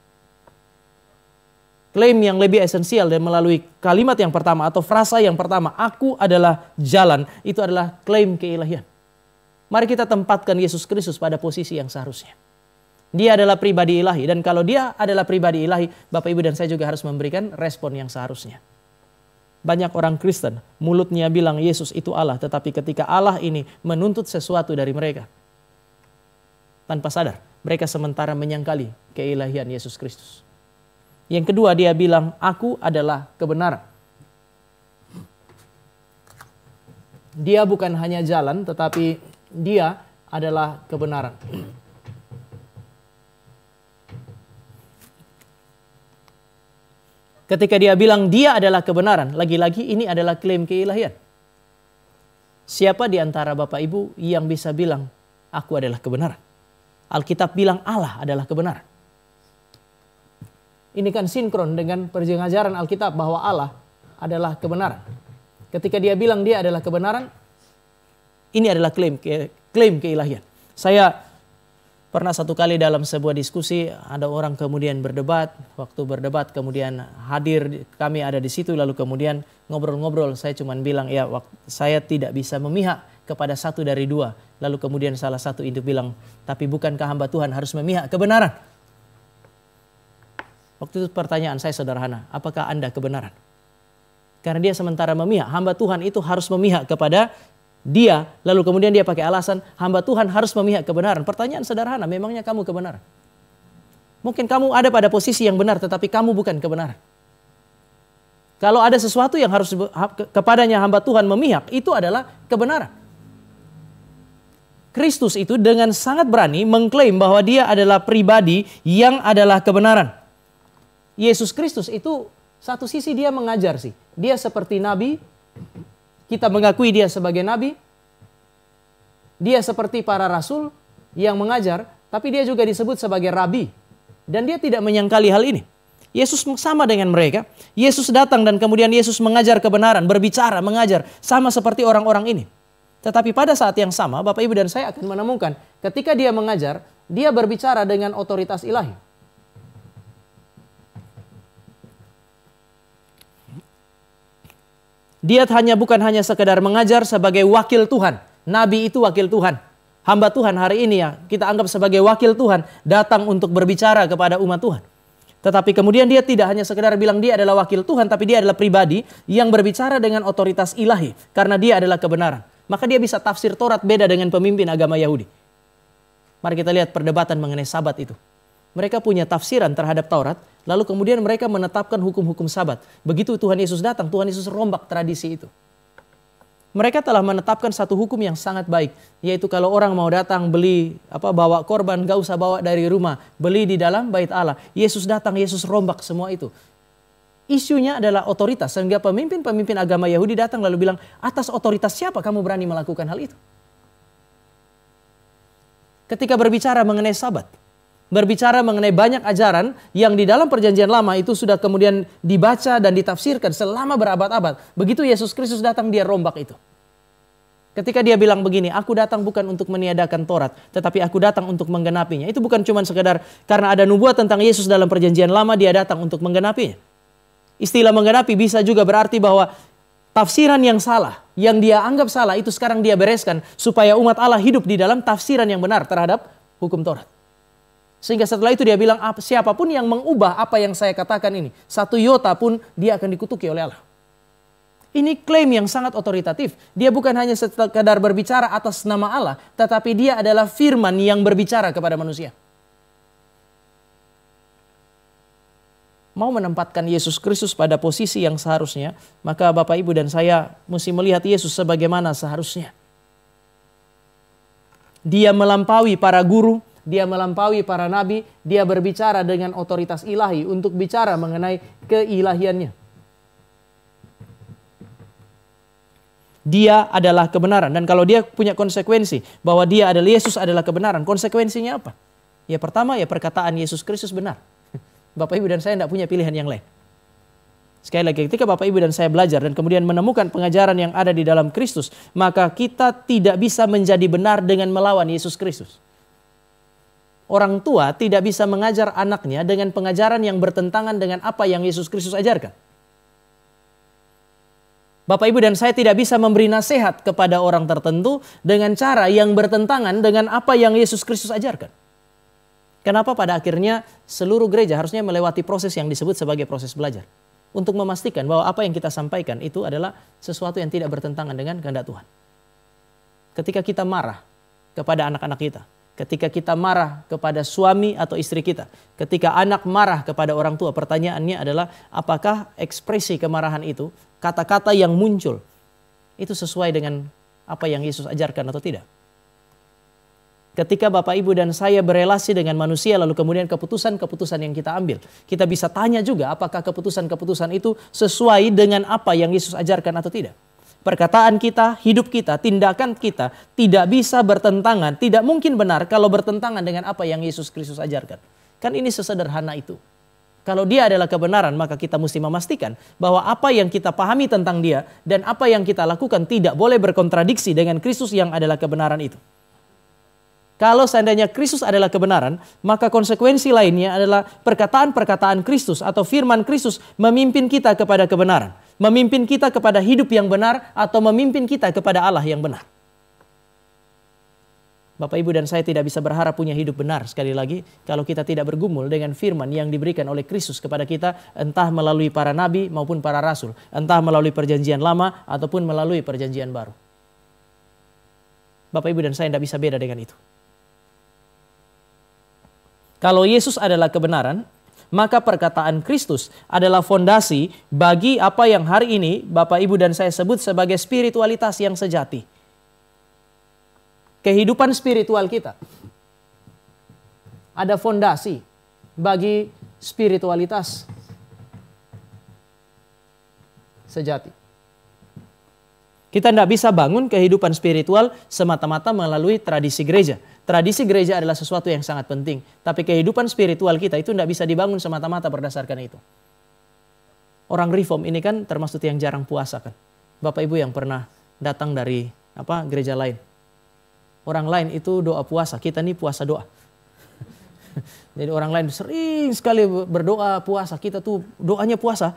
Klaim yang lebih esensial dan melalui kalimat yang pertama atau frasa yang pertama, aku adalah jalan, itu adalah klaim keilahian. Mari kita tempatkan Yesus Kristus pada posisi yang seharusnya. Dia adalah pribadi ilahi. Dan kalau dia adalah pribadi ilahi, Bapak, Ibu, dan saya juga harus memberikan respon yang seharusnya. Banyak orang Kristen, mulutnya bilang Yesus itu Allah, tetapi ketika Allah ini menuntut sesuatu dari mereka, tanpa sadar, mereka sementara menyangkali keilahian Yesus Kristus. Yang kedua, dia bilang, aku adalah kebenaran. Dia bukan hanya jalan, tetapi dia adalah kebenaran. Ketika dia bilang dia adalah kebenaran, lagi-lagi ini adalah klaim keilahian. Siapa di antara Bapak, Ibu yang bisa bilang aku adalah kebenaran? Alkitab bilang Allah adalah kebenaran. Ini kan sinkron dengan pengajaran Alkitab bahwa Allah adalah kebenaran. Ketika dia bilang dia adalah kebenaran, ini adalah klaim keilahian. Saya pernah satu kali dalam sebuah diskusi, ada orang kemudian berdebat. Waktu berdebat kemudian hadir, kami ada di situ. Lalu kemudian ngobrol-ngobrol, saya cuma bilang, ya saya tidak bisa memihak kepada satu dari dua. Lalu kemudian salah satu itu bilang, tapi bukankah hamba Tuhan harus memihak kebenaran? Waktu itu pertanyaan saya sederhana, apakah Anda kebenaran? Karena dia sementara memihak, hamba Tuhan itu harus memihak kepada dia, lalu kemudian dia pakai alasan hamba Tuhan harus memihak kebenaran. Pertanyaan sederhana, memangnya kamu kebenaran? Mungkin kamu ada pada posisi yang benar, tetapi kamu bukan kebenaran. Kalau ada sesuatu yang harus kepadanya hamba Tuhan memihak, itu adalah kebenaran. Kristus itu dengan sangat berani mengklaim bahwa dia adalah pribadi yang adalah kebenaran. Yesus Kristus itu satu sisi dia mengajar sih. Dia seperti nabi. Kita mengakui dia sebagai nabi. Dia seperti para rasul yang mengajar, tapi dia juga disebut sebagai rabi. Dan dia tidak menyangkali hal ini. Yesus sama dengan mereka. Yesus datang dan kemudian Yesus mengajar kebenaran, berbicara, mengajar. Sama seperti orang-orang ini. Tetapi pada saat yang sama, Bapak, Ibu, dan saya akan menemukan ketika dia mengajar, dia berbicara dengan otoritas ilahi. Dia bukan hanya sekedar mengajar sebagai wakil Tuhan. Nabi itu wakil Tuhan. Hamba Tuhan hari ini ya kita anggap sebagai wakil Tuhan datang untuk berbicara kepada umat Tuhan. Tetapi kemudian dia tidak hanya sekedar bilang dia adalah wakil Tuhan, tapi dia adalah pribadi yang berbicara dengan otoritas ilahi karena dia adalah kebenaran. Maka dia bisa tafsir Taurat beda dengan pemimpin agama Yahudi. Mari kita lihat perdebatan mengenai Sabat itu. Mereka punya tafsiran terhadap Taurat, lalu kemudian mereka menetapkan hukum-hukum Sabat. Begitu Tuhan Yesus datang, Tuhan Yesus rombak tradisi itu. Mereka telah menetapkan satu hukum yang sangat baik, yaitu kalau orang mau datang beli bawa korban, gak usah bawa dari rumah, beli di dalam bait Allah. Yesus datang, Yesus rombak semua itu. Isunya adalah otoritas, sehingga pemimpin-pemimpin agama Yahudi datang lalu bilang, atas otoritas siapa kamu berani melakukan hal itu? Ketika berbicara mengenai Sabat, berbicara mengenai banyak ajaran yang di dalam perjanjian lama itu sudah kemudian dibaca dan ditafsirkan selama berabad-abad. Begitu Yesus Kristus datang, dia rombak itu. Ketika dia bilang begini, aku datang bukan untuk meniadakan Taurat, tetapi aku datang untuk menggenapinya. Itu bukan cuma sekedar karena ada nubuat tentang Yesus dalam perjanjian lama, dia datang untuk menggenapinya. Istilah menggenapi bisa juga berarti bahwa tafsiran yang salah, yang dia anggap salah, itu sekarang dia bereskan supaya umat Allah hidup di dalam tafsiran yang benar terhadap hukum Taurat. Sehingga setelah itu dia bilang, siapapun yang mengubah apa yang saya katakan ini, satu iota pun dia akan dikutuki oleh Allah. Ini klaim yang sangat otoritatif. Dia bukan hanya sekadar berbicara atas nama Allah, tetapi dia adalah firman yang berbicara kepada manusia. Mau menempatkan Yesus Kristus pada posisi yang seharusnya, maka Bapak Ibu dan saya mesti melihat Yesus sebagaimana seharusnya. Dia melampaui para guru, dia melampaui para nabi, dia berbicara dengan otoritas ilahi untuk bicara mengenai keilahiannya. Dia adalah kebenaran, dan kalau dia punya konsekuensi bahwa dia adalah Yesus adalah kebenaran, konsekuensinya apa? Ya pertama ya perkataan Yesus Kristus benar. Bapak Ibu dan saya tidak punya pilihan yang lain. Sekali lagi, ketika Bapak Ibu dan saya belajar dan kemudian menemukan pengajaran yang ada di dalam Kristus, maka kita tidak bisa menjadi benar dengan melawan Yesus Kristus. Orang tua tidak bisa mengajar anaknya dengan pengajaran yang bertentangan dengan apa yang Yesus Kristus ajarkan. Bapak Ibu dan saya tidak bisa memberi nasihat kepada orang tertentu dengan cara yang bertentangan dengan apa yang Yesus Kristus ajarkan. Kenapa pada akhirnya seluruh gereja harusnya melewati proses yang disebut sebagai proses belajar. Untuk memastikan bahwa apa yang kita sampaikan itu adalah sesuatu yang tidak bertentangan dengan kehendak Tuhan. Ketika kita marah kepada anak-anak kita, ketika kita marah kepada suami atau istri kita, ketika anak marah kepada orang tua, pertanyaannya adalah apakah ekspresi kemarahan itu, kata-kata yang muncul, itu sesuai dengan apa yang Yesus ajarkan atau tidak. Ketika Bapak Ibu dan saya berelasi dengan manusia lalu kemudian keputusan-keputusan yang kita ambil, kita bisa tanya juga apakah keputusan-keputusan itu sesuai dengan apa yang Yesus ajarkan atau tidak. Perkataan kita, hidup kita, tindakan kita tidak bisa bertentangan, tidak mungkin benar kalau bertentangan dengan apa yang Yesus Kristus ajarkan. Kan ini sesederhana itu. Kalau dia adalah kebenaran, maka kita mesti memastikan bahwa apa yang kita pahami tentang dia dan apa yang kita lakukan tidak boleh berkontradiksi dengan Kristus yang adalah kebenaran itu. Kalau seandainya Kristus adalah kebenaran, maka konsekuensi lainnya adalah perkataan-perkataan Kristus atau firman Kristus memimpin kita kepada kebenaran. Memimpin kita kepada hidup yang benar atau memimpin kita kepada Allah yang benar. Bapak Ibu dan saya tidak bisa berharap punya hidup benar sekali lagi kalau kita tidak bergumul dengan firman yang diberikan oleh Kristus kepada kita entah melalui para nabi maupun para rasul, entah melalui perjanjian lama ataupun melalui perjanjian baru. Bapak Ibu dan saya tidak bisa beda dengan itu. Kalau Yesus adalah kebenaran, maka perkataan Kristus adalah fondasi bagi apa yang hari ini Bapak Ibu dan saya sebut sebagai spiritualitas yang sejati. Kehidupan spiritual kita ada fondasi bagi spiritualitas sejati. Kita tidak bisa bangun kehidupan spiritual semata-mata melalui tradisi gereja. Tradisi gereja adalah sesuatu yang sangat penting. Tapi kehidupan spiritual kita itu tidak bisa dibangun semata-mata berdasarkan itu. Orang reform ini kan termasuk yang jarang puasa kan. Bapak Ibu yang pernah datang dari gereja lain. Orang lain itu doa puasa, kita nih puasa doa. Jadi orang lain sering sekali berdoa puasa, kita tuh doanya puasa.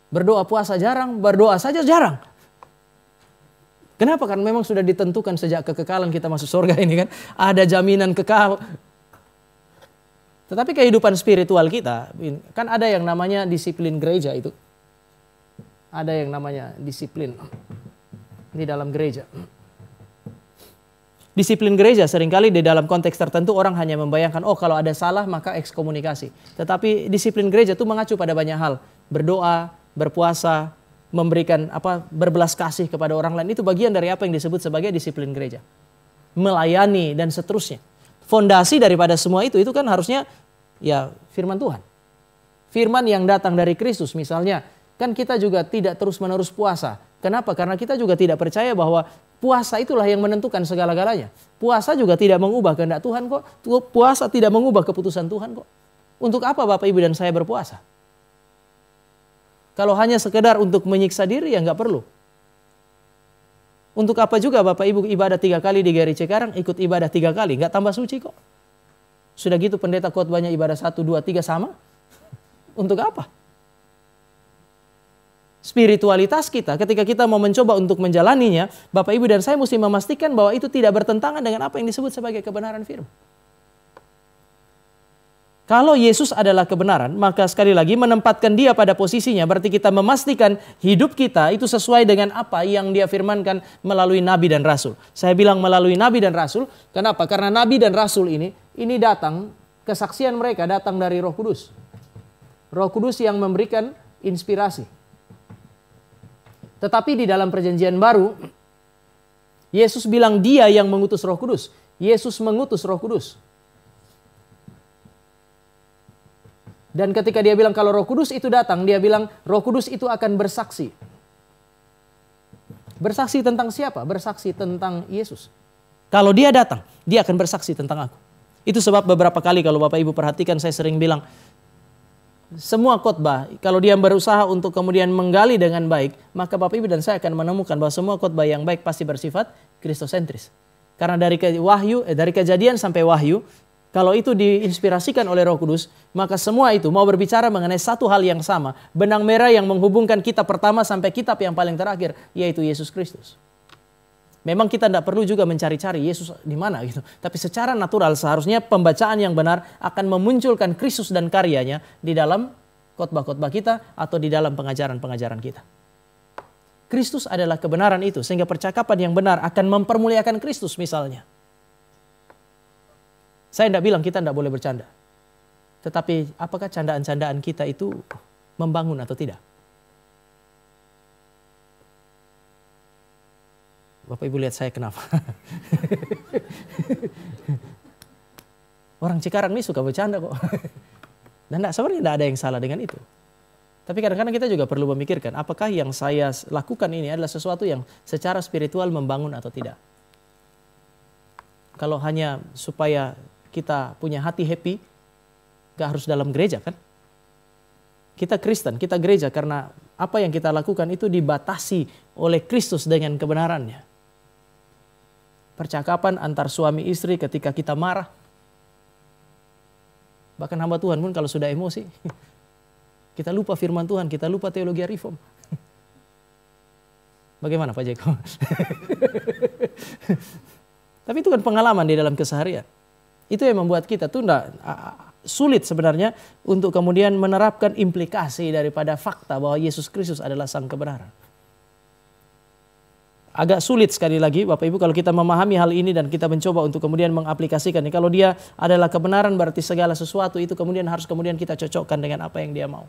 Berdoa puasa jarang, berdoa saja jarang. Kenapa? Karena memang sudah ditentukan sejak kekekalan kita masuk surga ini kan. Ada jaminan kekal. Tetapi kehidupan spiritual kita, kan ada yang namanya disiplin gereja itu. Ada yang namanya disiplin di dalam gereja. Disiplin gereja seringkali di dalam konteks tertentu orang hanya membayangkan, oh kalau ada salah maka ekskomunikasi. Tetapi disiplin gereja itu mengacu pada banyak hal. Berdoa, berpuasa, memberikan berbelas kasih kepada orang lain. Itu bagian dari apa yang disebut sebagai disiplin gereja. Melayani dan seterusnya. Fondasi daripada semua itu kan harusnya ya firman Tuhan. Firman yang datang dari Kristus misalnya. Kan kita juga tidak terus-menerus puasa. Kenapa? Karena kita juga tidak percaya bahwa puasa itulah yang menentukan segala-galanya. Puasa juga tidak mengubah kehendak Tuhan kok. Puasa tidak mengubah keputusan Tuhan kok. Untuk apa Bapak Ibu dan saya berpuasa? Kalau hanya sekedar untuk menyiksa diri ya nggak perlu. Untuk apa juga Bapak Ibu ibadah 3 kali di GRI Cikarang, ikut ibadah 3 kali, nggak tambah suci kok. Sudah gitu pendeta khotbahnya ibadah 1, 2, 3 sama. Untuk apa? Spiritualitas kita ketika kita mau mencoba untuk menjalaninya, Bapak Ibu dan saya mesti memastikan bahwa itu tidak bertentangan dengan apa yang disebut sebagai kebenaran firman. Kalau Yesus adalah kebenaran, maka sekali lagi menempatkan dia pada posisinya, berarti kita memastikan hidup kita itu sesuai dengan apa yang dia firmankan melalui Nabi dan Rasul. Saya bilang melalui Nabi dan Rasul, kenapa? Karena Nabi dan Rasul ini datang, kesaksian mereka datang dari Roh Kudus. Roh Kudus yang memberikan inspirasi. Tetapi di dalam perjanjian baru, Yesus bilang dia yang mengutus Roh Kudus. Yesus mengutus Roh Kudus. Dan ketika dia bilang kalau Roh Kudus itu datang, dia bilang Roh Kudus itu akan bersaksi. Bersaksi tentang siapa? Bersaksi tentang Yesus. Kalau dia datang, dia akan bersaksi tentang aku. Itu sebab beberapa kali kalau Bapak Ibu perhatikan saya sering bilang, semua khotbah kalau dia berusaha untuk kemudian menggali dengan baik, maka Bapak Ibu dan saya akan menemukan bahwa semua khotbah yang baik pasti bersifat kristosentris. Karena dari kejadian sampai wahyu, kalau itu diinspirasikan oleh Roh Kudus, maka semua itu mau berbicara mengenai satu hal yang sama, benang merah yang menghubungkan kitab pertama sampai kitab yang paling terakhir, yaitu Yesus Kristus. Memang kita tidak perlu juga mencari-cari Yesus di mana gitu. Tapi secara natural seharusnya pembacaan yang benar akan memunculkan Kristus dan karyanya di dalam khotbah-khotbah kita atau di dalam pengajaran-pengajaran kita. Kristus adalah kebenaran itu, sehingga percakapan yang benar akan mempermuliakan Kristus misalnya. Saya tidak bilang kita tidak boleh bercanda. Tetapi apakah candaan-candaan kita itu membangun atau tidak? Bapak Ibu lihat saya kenapa? Orang Cikarang ini suka bercanda kok. Dan sebenarnya tidak ada yang salah dengan itu. Tapi kadang-kadang kita juga perlu memikirkan, apakah yang saya lakukan ini adalah sesuatu yang secara spiritual membangun atau tidak. Kalau hanya supaya kita punya hati happy, gak harus dalam gereja kan? Kita Kristen, kita gereja karena apa yang kita lakukan itu dibatasi oleh Kristus dengan kebenarannya. Percakapan antar suami istri ketika kita marah. Bahkan hamba Tuhan pun kalau sudah emosi, kita lupa firman Tuhan, kita lupa teologi reform. Bagaimana Pak Jeko? Tapi itu kan pengalaman di dalam keseharian. Itu yang membuat kita tuh sulit sebenarnya untuk kemudian menerapkan implikasi daripada fakta bahwa Yesus Kristus adalah sang kebenaran. Agak sulit sekali lagi Bapak Ibu kalau kita memahami hal ini dan kita mencoba untuk kemudian mengaplikasikan. Kalau dia adalah kebenaran berarti segala sesuatu itu kemudian harus kemudian kita cocokkan dengan apa yang dia mau.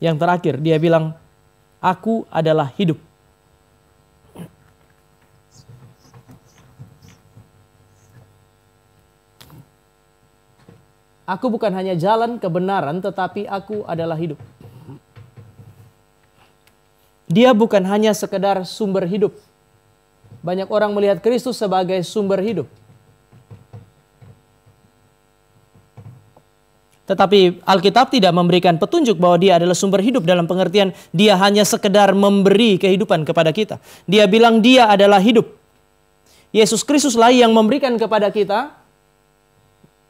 Yang terakhir dia bilang, aku adalah hidup. Aku bukan hanya jalan kebenaran tetapi aku adalah hidup. Dia bukan hanya sekedar sumber hidup. Banyak orang melihat Kristus sebagai sumber hidup. Tetapi Alkitab tidak memberikan petunjuk bahwa dia adalah sumber hidup dalam pengertian dia hanya sekedar memberi kehidupan kepada kita. Dia bilang dia adalah hidup. Yesus Kristuslah yang memberikan kepada kita.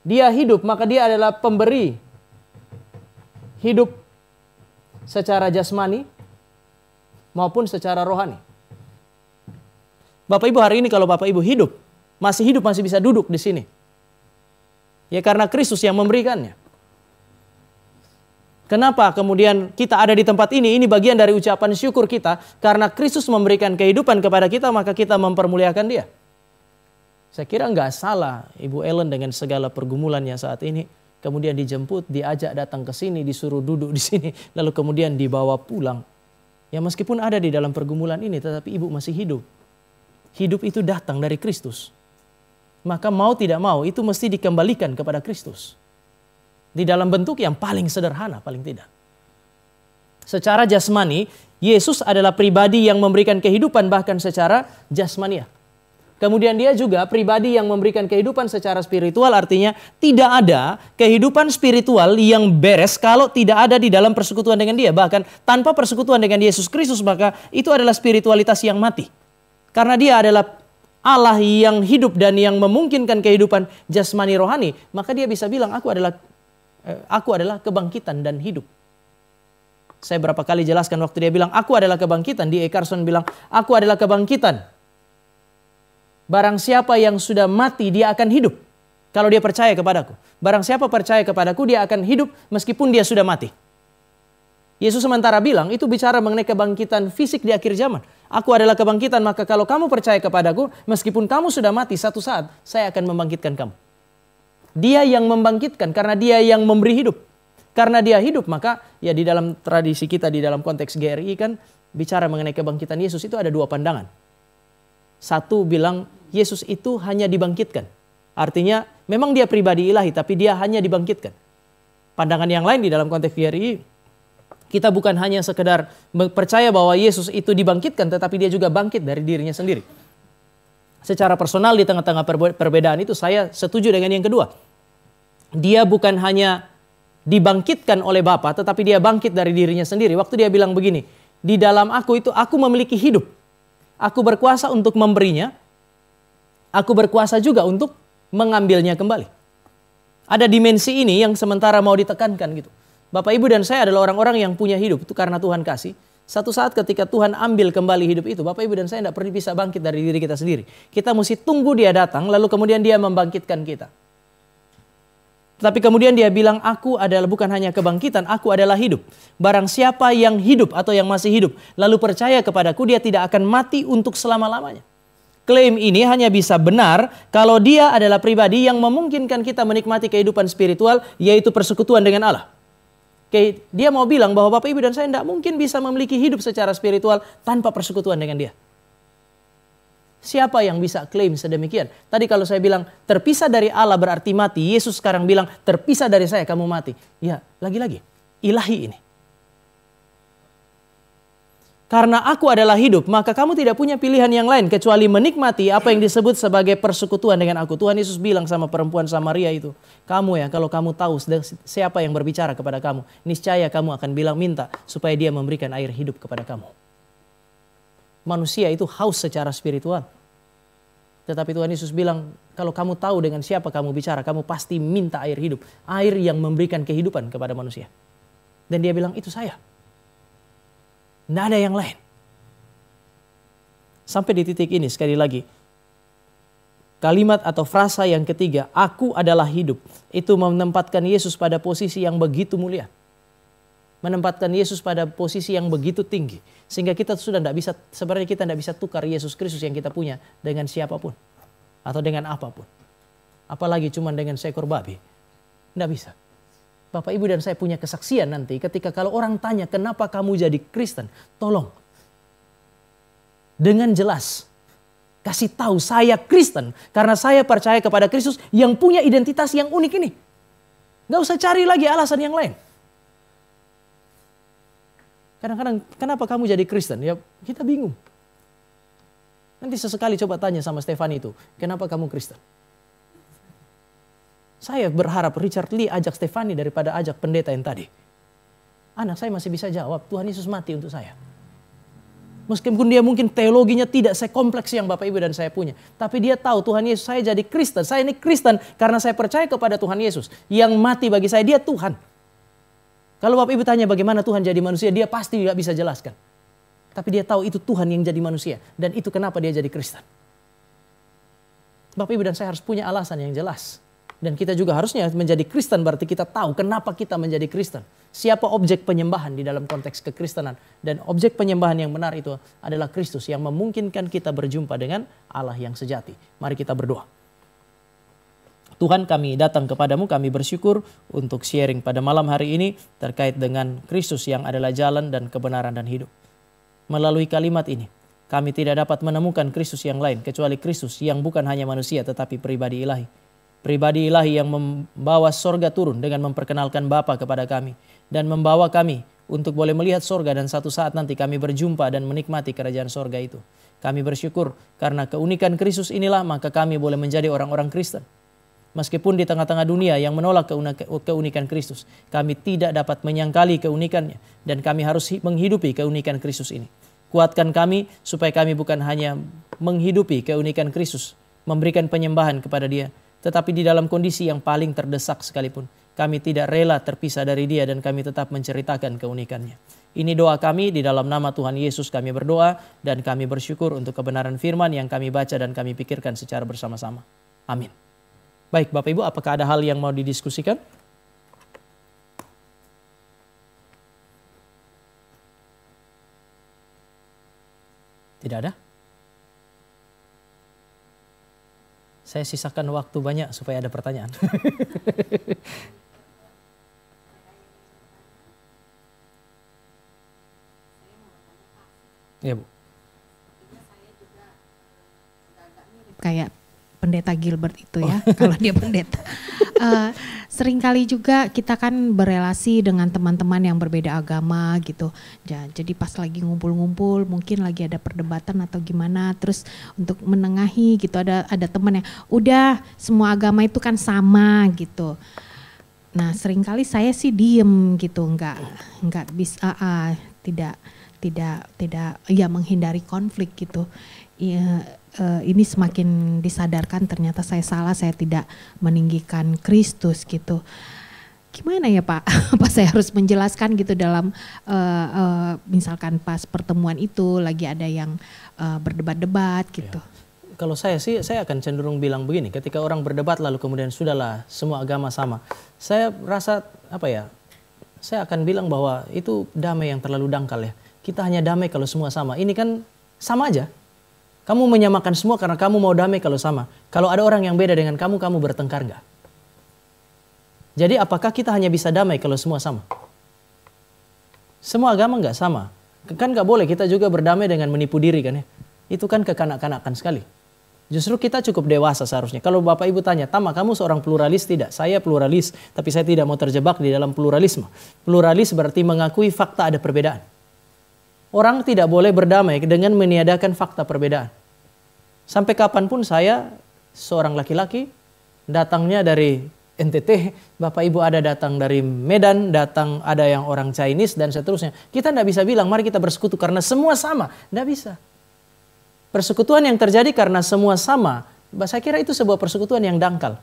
Dia hidup, maka dia adalah pemberi hidup secara jasmani maupun secara rohani. Bapak Ibu hari ini kalau Bapak Ibu hidup, masih bisa duduk di sini. Ya karena Kristus yang memberikannya. Kenapa kemudian kita ada di tempat ini? Ini bagian dari ucapan syukur kita. Karena Kristus memberikan kehidupan kepada kita, maka kita mempermuliakan Dia. Saya kira nggak salah Ibu Ellen dengan segala pergumulannya saat ini. Kemudian dijemput, diajak datang ke sini, disuruh duduk di sini. Lalu kemudian dibawa pulang. Ya meskipun ada di dalam pergumulan ini, tetapi Ibu masih hidup. Hidup itu datang dari Kristus. Maka mau tidak mau itu mesti dikembalikan kepada Kristus. Di dalam bentuk yang paling sederhana, paling tidak. Secara jasmani, Yesus adalah pribadi yang memberikan kehidupan bahkan secara jasmania. Kemudian dia juga pribadi yang memberikan kehidupan secara spiritual, artinya tidak ada kehidupan spiritual yang beres kalau tidak ada di dalam persekutuan dengan Dia. Bahkan tanpa persekutuan dengan Yesus Kristus, maka itu adalah spiritualitas yang mati. Karena Dia adalah Allah yang hidup dan yang memungkinkan kehidupan jasmani rohani, maka Dia bisa bilang, aku adalah kebangkitan dan hidup. Saya berapa kali jelaskan waktu dia bilang, aku adalah kebangkitan. D.A. Carson bilang, aku adalah kebangkitan. Barang siapa yang sudah mati, dia akan hidup. Kalau dia percaya kepadaku. Barang siapa percaya kepadaku, dia akan hidup meskipun dia sudah mati. Yesus sementara bilang, itu bicara mengenai kebangkitan fisik di akhir zaman. Aku adalah kebangkitan, maka kalau kamu percaya kepadaku, meskipun kamu sudah mati, satu saat saya akan membangkitkan kamu. Dia yang membangkitkan karena Dia yang memberi hidup. Karena Dia hidup, maka ya di dalam tradisi kita, di dalam konteks GRI kan bicara mengenai kebangkitan Yesus itu ada dua pandangan. Satu bilang Yesus itu hanya dibangkitkan. Artinya memang Dia pribadi ilahi tapi Dia hanya dibangkitkan. Pandangan yang lain di dalam konteks GRI, kita bukan hanya sekedar percaya bahwa Yesus itu dibangkitkan tetapi Dia juga bangkit dari dirinya sendiri. Secara personal di tengah-tengah perbedaan itu saya setuju dengan yang kedua. Dia bukan hanya dibangkitkan oleh Bapa, tetapi Dia bangkit dari dirinya sendiri. Waktu Dia bilang begini, di dalam aku itu aku memiliki hidup. Aku berkuasa untuk memberinya. Aku berkuasa juga untuk mengambilnya kembali. Ada dimensi ini yang sementara mau ditekankan gitu. Bapak, Ibu dan saya adalah orang-orang yang punya hidup itu karena Tuhan kasih. Satu saat ketika Tuhan ambil kembali hidup itu, Bapak, Ibu dan saya tidak pernah bisa bangkit dari diri kita sendiri. Kita mesti tunggu Dia datang, lalu kemudian Dia membangkitkan kita. Tapi kemudian Dia bilang, aku adalah bukan hanya kebangkitan, aku adalah hidup. Barang siapa yang hidup atau yang masih hidup, lalu percaya kepadaku, dia tidak akan mati untuk selama-lamanya. Klaim ini hanya bisa benar kalau Dia adalah pribadi yang memungkinkan kita menikmati kehidupan spiritual, yaitu persekutuan dengan Allah. Dia mau bilang bahwa Bapak, Ibu dan saya tidak mungkin bisa memiliki hidup secara spiritual tanpa persekutuan dengan Dia. Siapa yang bisa klaim sedemikian? Tadi kalau saya bilang terpisah dari Allah berarti mati, Yesus sekarang bilang terpisah dari saya kamu mati. Ya, lagi-lagi ilahi ini. Karena aku adalah hidup, maka kamu tidak punya pilihan yang lain kecuali menikmati apa yang disebut sebagai persekutuan dengan aku. Tuhan Yesus bilang sama perempuan Samaria itu, kamu ya, kalau kamu tahu siapa yang berbicara kepada kamu, niscaya kamu akan bilang minta supaya dia memberikan air hidup kepada kamu. Manusia itu haus secara spiritual. Tetapi Tuhan Yesus bilang, kalau kamu tahu dengan siapa kamu bicara, kamu pasti minta air hidup. Air yang memberikan kehidupan kepada manusia. Dan Dia bilang, itu saya. Tidak ada yang lain. Sampai di titik ini sekali lagi. Kalimat atau frasa yang ketiga, aku adalah hidup. Itu menempatkan Yesus pada posisi yang begitu mulia. Menempatkan Yesus pada posisi yang begitu tinggi. Sehingga kita sudah tidak bisa, sebenarnya kita tidak bisa tukar Yesus Kristus yang kita punya dengan siapapun. Atau dengan apapun. Apalagi cuma dengan seekor babi. Tidak bisa. Bapak, Ibu dan saya punya kesaksian nanti ketika kalau orang tanya kenapa kamu jadi Kristen. Tolong. Dengan jelas. Kasih tahu saya Kristen. Karena saya percaya kepada Kristus yang punya identitas yang unik ini. Gak usah cari lagi alasan yang lain. Kadang-kadang kenapa kamu jadi Kristen? Ya kita bingung. Nanti sesekali coba tanya sama Stefani itu. Kenapa kamu Kristen? Saya berharap Richard Lee ajak Stefani daripada ajak pendeta yang tadi. Anak saya masih bisa jawab. Tuhan Yesus mati untuk saya. Meskipun dia mungkin teologinya tidak sekompleks yang Bapak, Ibu dan saya punya. Tapi dia tahu Tuhan Yesus, saya jadi Kristen. Saya ini Kristen karena saya percaya kepada Tuhan Yesus. Yang mati bagi saya, dia Tuhan. Kalau Bapak Ibu tanya bagaimana Tuhan jadi manusia, dia pasti tidak bisa jelaskan. Tapi dia tahu itu Tuhan yang jadi manusia. Dan itu kenapa dia jadi Kristen. Bapak Ibu dan saya harus punya alasan yang jelas. Dan kita juga harusnya menjadi Kristen berarti kita tahu kenapa kita menjadi Kristen. Siapa objek penyembahan di dalam konteks kekristenan. Dan objek penyembahan yang benar itu adalah Kristus yang memungkinkan kita berjumpa dengan Allah yang sejati. Mari kita berdoa. Tuhan, kami datang kepadamu, kami bersyukur untuk sharing pada malam hari ini terkait dengan Kristus yang adalah jalan dan kebenaran dan hidup. Melalui kalimat ini, kami tidak dapat menemukan Kristus yang lain kecuali Kristus yang bukan hanya manusia tetapi pribadi ilahi. Pribadi ilahi yang membawa sorga turun dengan memperkenalkan Bapa kepada kami. Dan membawa kami untuk boleh melihat sorga dan satu saat nanti kami berjumpa dan menikmati kerajaan sorga itu. Kami bersyukur karena keunikan Kristus inilah maka kami boleh menjadi orang-orang Kristen. Meskipun di tengah-tengah dunia yang menolak keunikan Kristus, kami tidak dapat menyangkali keunikannya. Dan kami harus menghidupi keunikan Kristus ini. Kuatkan kami supaya kami bukan hanya menghidupi keunikan Kristus, memberikan penyembahan kepada Dia, tetapi di dalam kondisi yang paling terdesak sekalipun, kami tidak rela terpisah dari Dia dan kami tetap menceritakan keunikannya. Ini doa kami di dalam nama Tuhan Yesus kami berdoa dan kami bersyukur untuk kebenaran firman yang kami baca dan kami pikirkan secara bersama-sama. Amin. Baik Bapak Ibu, apakah ada hal yang mau didiskusikan? Tidak ada? Saya sisakan waktu banyak supaya ada pertanyaan. Ya Bu. Kayak pendeta Gilbert itu ya, kalau dia pendeta. Seringkali juga kita kan berelasi dengan teman-teman yang berbeda agama gitu. Jadi pas lagi ngumpul-ngumpul mungkin lagi ada perdebatan atau gimana, terus untuk menengahi gitu ada teman yang udah semua agama itu kan sama gitu. Nah seringkali saya sih diem gitu, nggak bisa, tidak ya menghindari konflik gitu. Ini semakin disadarkan ternyata saya salah, saya tidak meninggikan Kristus gitu. Gimana ya Pak? Apa saya harus menjelaskan gitu dalam misalkan pas pertemuan itu lagi ada yang berdebat-debat gitu. Ya. Kalau saya sih, saya akan cenderung bilang begini, ketika orang berdebat lalu kemudian sudahlah semua agama sama. Saya rasa saya akan bilang bahwa itu damai yang terlalu dangkal ya. Kita hanya damai kalau semua sama. Ini kan sama aja. Kamu menyamakan semua karena kamu mau damai kalau sama. Kalau ada orang yang beda dengan kamu bertengkar nggak? Jadi apakah kita hanya bisa damai kalau semua sama? Semua agama nggak sama. Kan nggak boleh kita juga berdamai dengan menipu diri kan ya. Itu kan kekanak-kanakan sekali. Justru kita cukup dewasa seharusnya. Kalau Bapak Ibu tanya, Tama kamu seorang pluralis? Tidak, saya pluralis. Tapi saya tidak mau terjebak di dalam pluralisme. Pluralis berarti mengakui fakta ada perbedaan. Orang tidak boleh berdamai dengan meniadakan fakta perbedaan. Sampai kapanpun saya seorang laki-laki datangnya dari NTT, Bapak Ibu ada datang dari Medan, datang ada yang orang Chinese dan seterusnya. Kita tidak bisa bilang mari kita bersekutu karena semua sama. Tidak bisa. Persekutuan yang terjadi karena semua sama, saya kira itu sebuah persekutuan yang dangkal.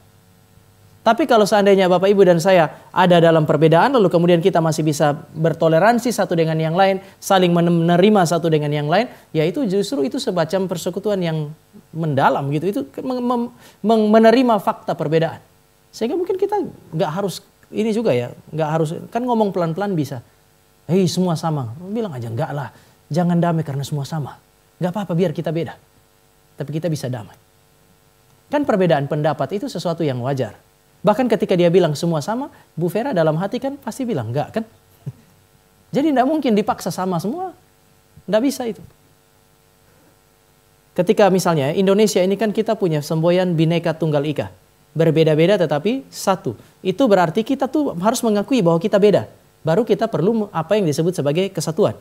Tapi kalau seandainya Bapak Ibu dan saya ada dalam perbedaan, lalu kemudian kita masih bisa bertoleransi satu dengan yang lain, saling menerima satu dengan yang lain, ya itu justru itu semacam persekutuan yang mendalam gitu. Itu menerima fakta perbedaan. Sehingga mungkin kita nggak harus ini juga ya, nggak harus kan ngomong pelan-pelan bisa. Hei semua sama, bilang aja enggak lah, jangan damai karena semua sama. Nggak apa-apa biar kita beda, tapi kita bisa damai. Kan perbedaan pendapat itu sesuatu yang wajar. Bahkan ketika dia bilang semua sama, Bu Vera dalam hati kan pasti bilang enggak kan. Jadi tidak mungkin dipaksa sama semua. Tidak bisa itu. Ketika misalnya Indonesia ini kan kita punya semboyan Bhinneka Tunggal Ika. Berbeda-beda tetapi satu. Itu berarti kita tuh harus mengakui bahwa kita beda. Baru kita perlu apa yang disebut sebagai kesatuan.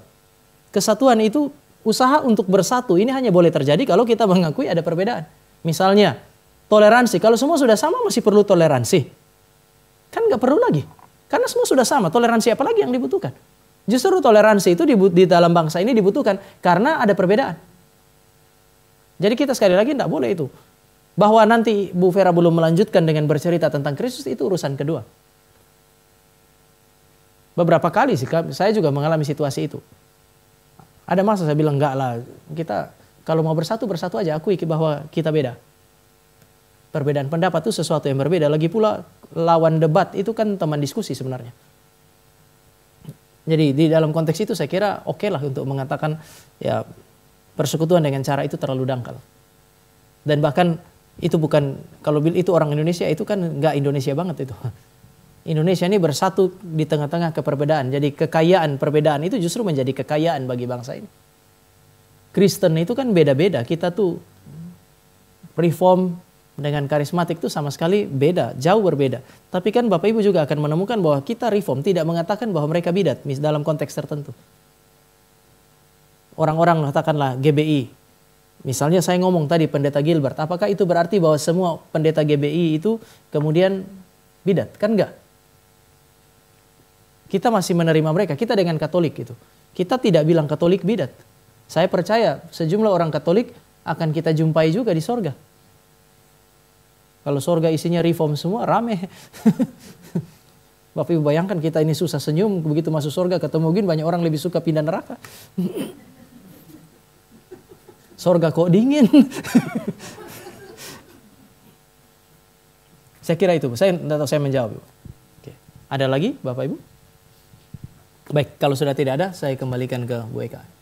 Kesatuan itu usaha untuk bersatu. Ini hanya boleh terjadi kalau kita mengakui ada perbedaan. Misalnya toleransi, kalau semua sudah sama masih perlu toleransi? Kan nggak perlu lagi. Karena semua sudah sama, toleransi apa lagi yang dibutuhkan? Justru toleransi itu di dalam bangsa ini dibutuhkan karena ada perbedaan. Jadi kita sekali lagi tidak boleh itu. Bahwa nanti Bu Vera belum melanjutkan dengan bercerita tentang Kristus itu urusan kedua. Beberapa kali sih saya juga mengalami situasi itu. Ada masa saya bilang enggak lah, kita kalau mau bersatu aja, akui bahwa kita beda. Perbedaan pendapat itu sesuatu yang berbeda. Lagi pula lawan debat itu kan teman diskusi sebenarnya. Jadi di dalam konteks itu saya kira oke lah untuk mengatakan ya persekutuan dengan cara itu terlalu dangkal. Dan bahkan itu bukan, kalau itu orang Indonesia itu kan nggak Indonesia banget itu. Indonesia ini bersatu di tengah-tengah keperbedaan. Jadi kekayaan perbedaan itu justru menjadi kekayaan bagi bangsa ini. Kristen itu kan beda-beda. Kita tuh reform dengan karismatik itu sama sekali beda, jauh berbeda. Tapi kan Bapak Ibu juga akan menemukan bahwa kita reform tidak mengatakan bahwa mereka bidat dalam konteks tertentu. Orang-orang katakanlah GBI. Misalnya saya ngomong tadi pendeta Gilbert, apakah itu berarti bahwa semua pendeta GBI itu kemudian bidat? Kan enggak. Kita masih menerima mereka, kita dengan Katolik itu. Kita tidak bilang Katolik bidat. Saya percaya sejumlah orang Katolik akan kita jumpai juga di sorga. Kalau sorga isinya reform semua, rame. Bapak Ibu bayangkan kita ini susah senyum, begitu masuk sorga ketemu gini banyak orang lebih suka pindah neraka. Sorga kok dingin. Saya kira itu, saya tidak tahu saya menjawab. Oke. Ada lagi Bapak Ibu? Baik, kalau sudah tidak ada, saya kembalikan ke Bu Eka.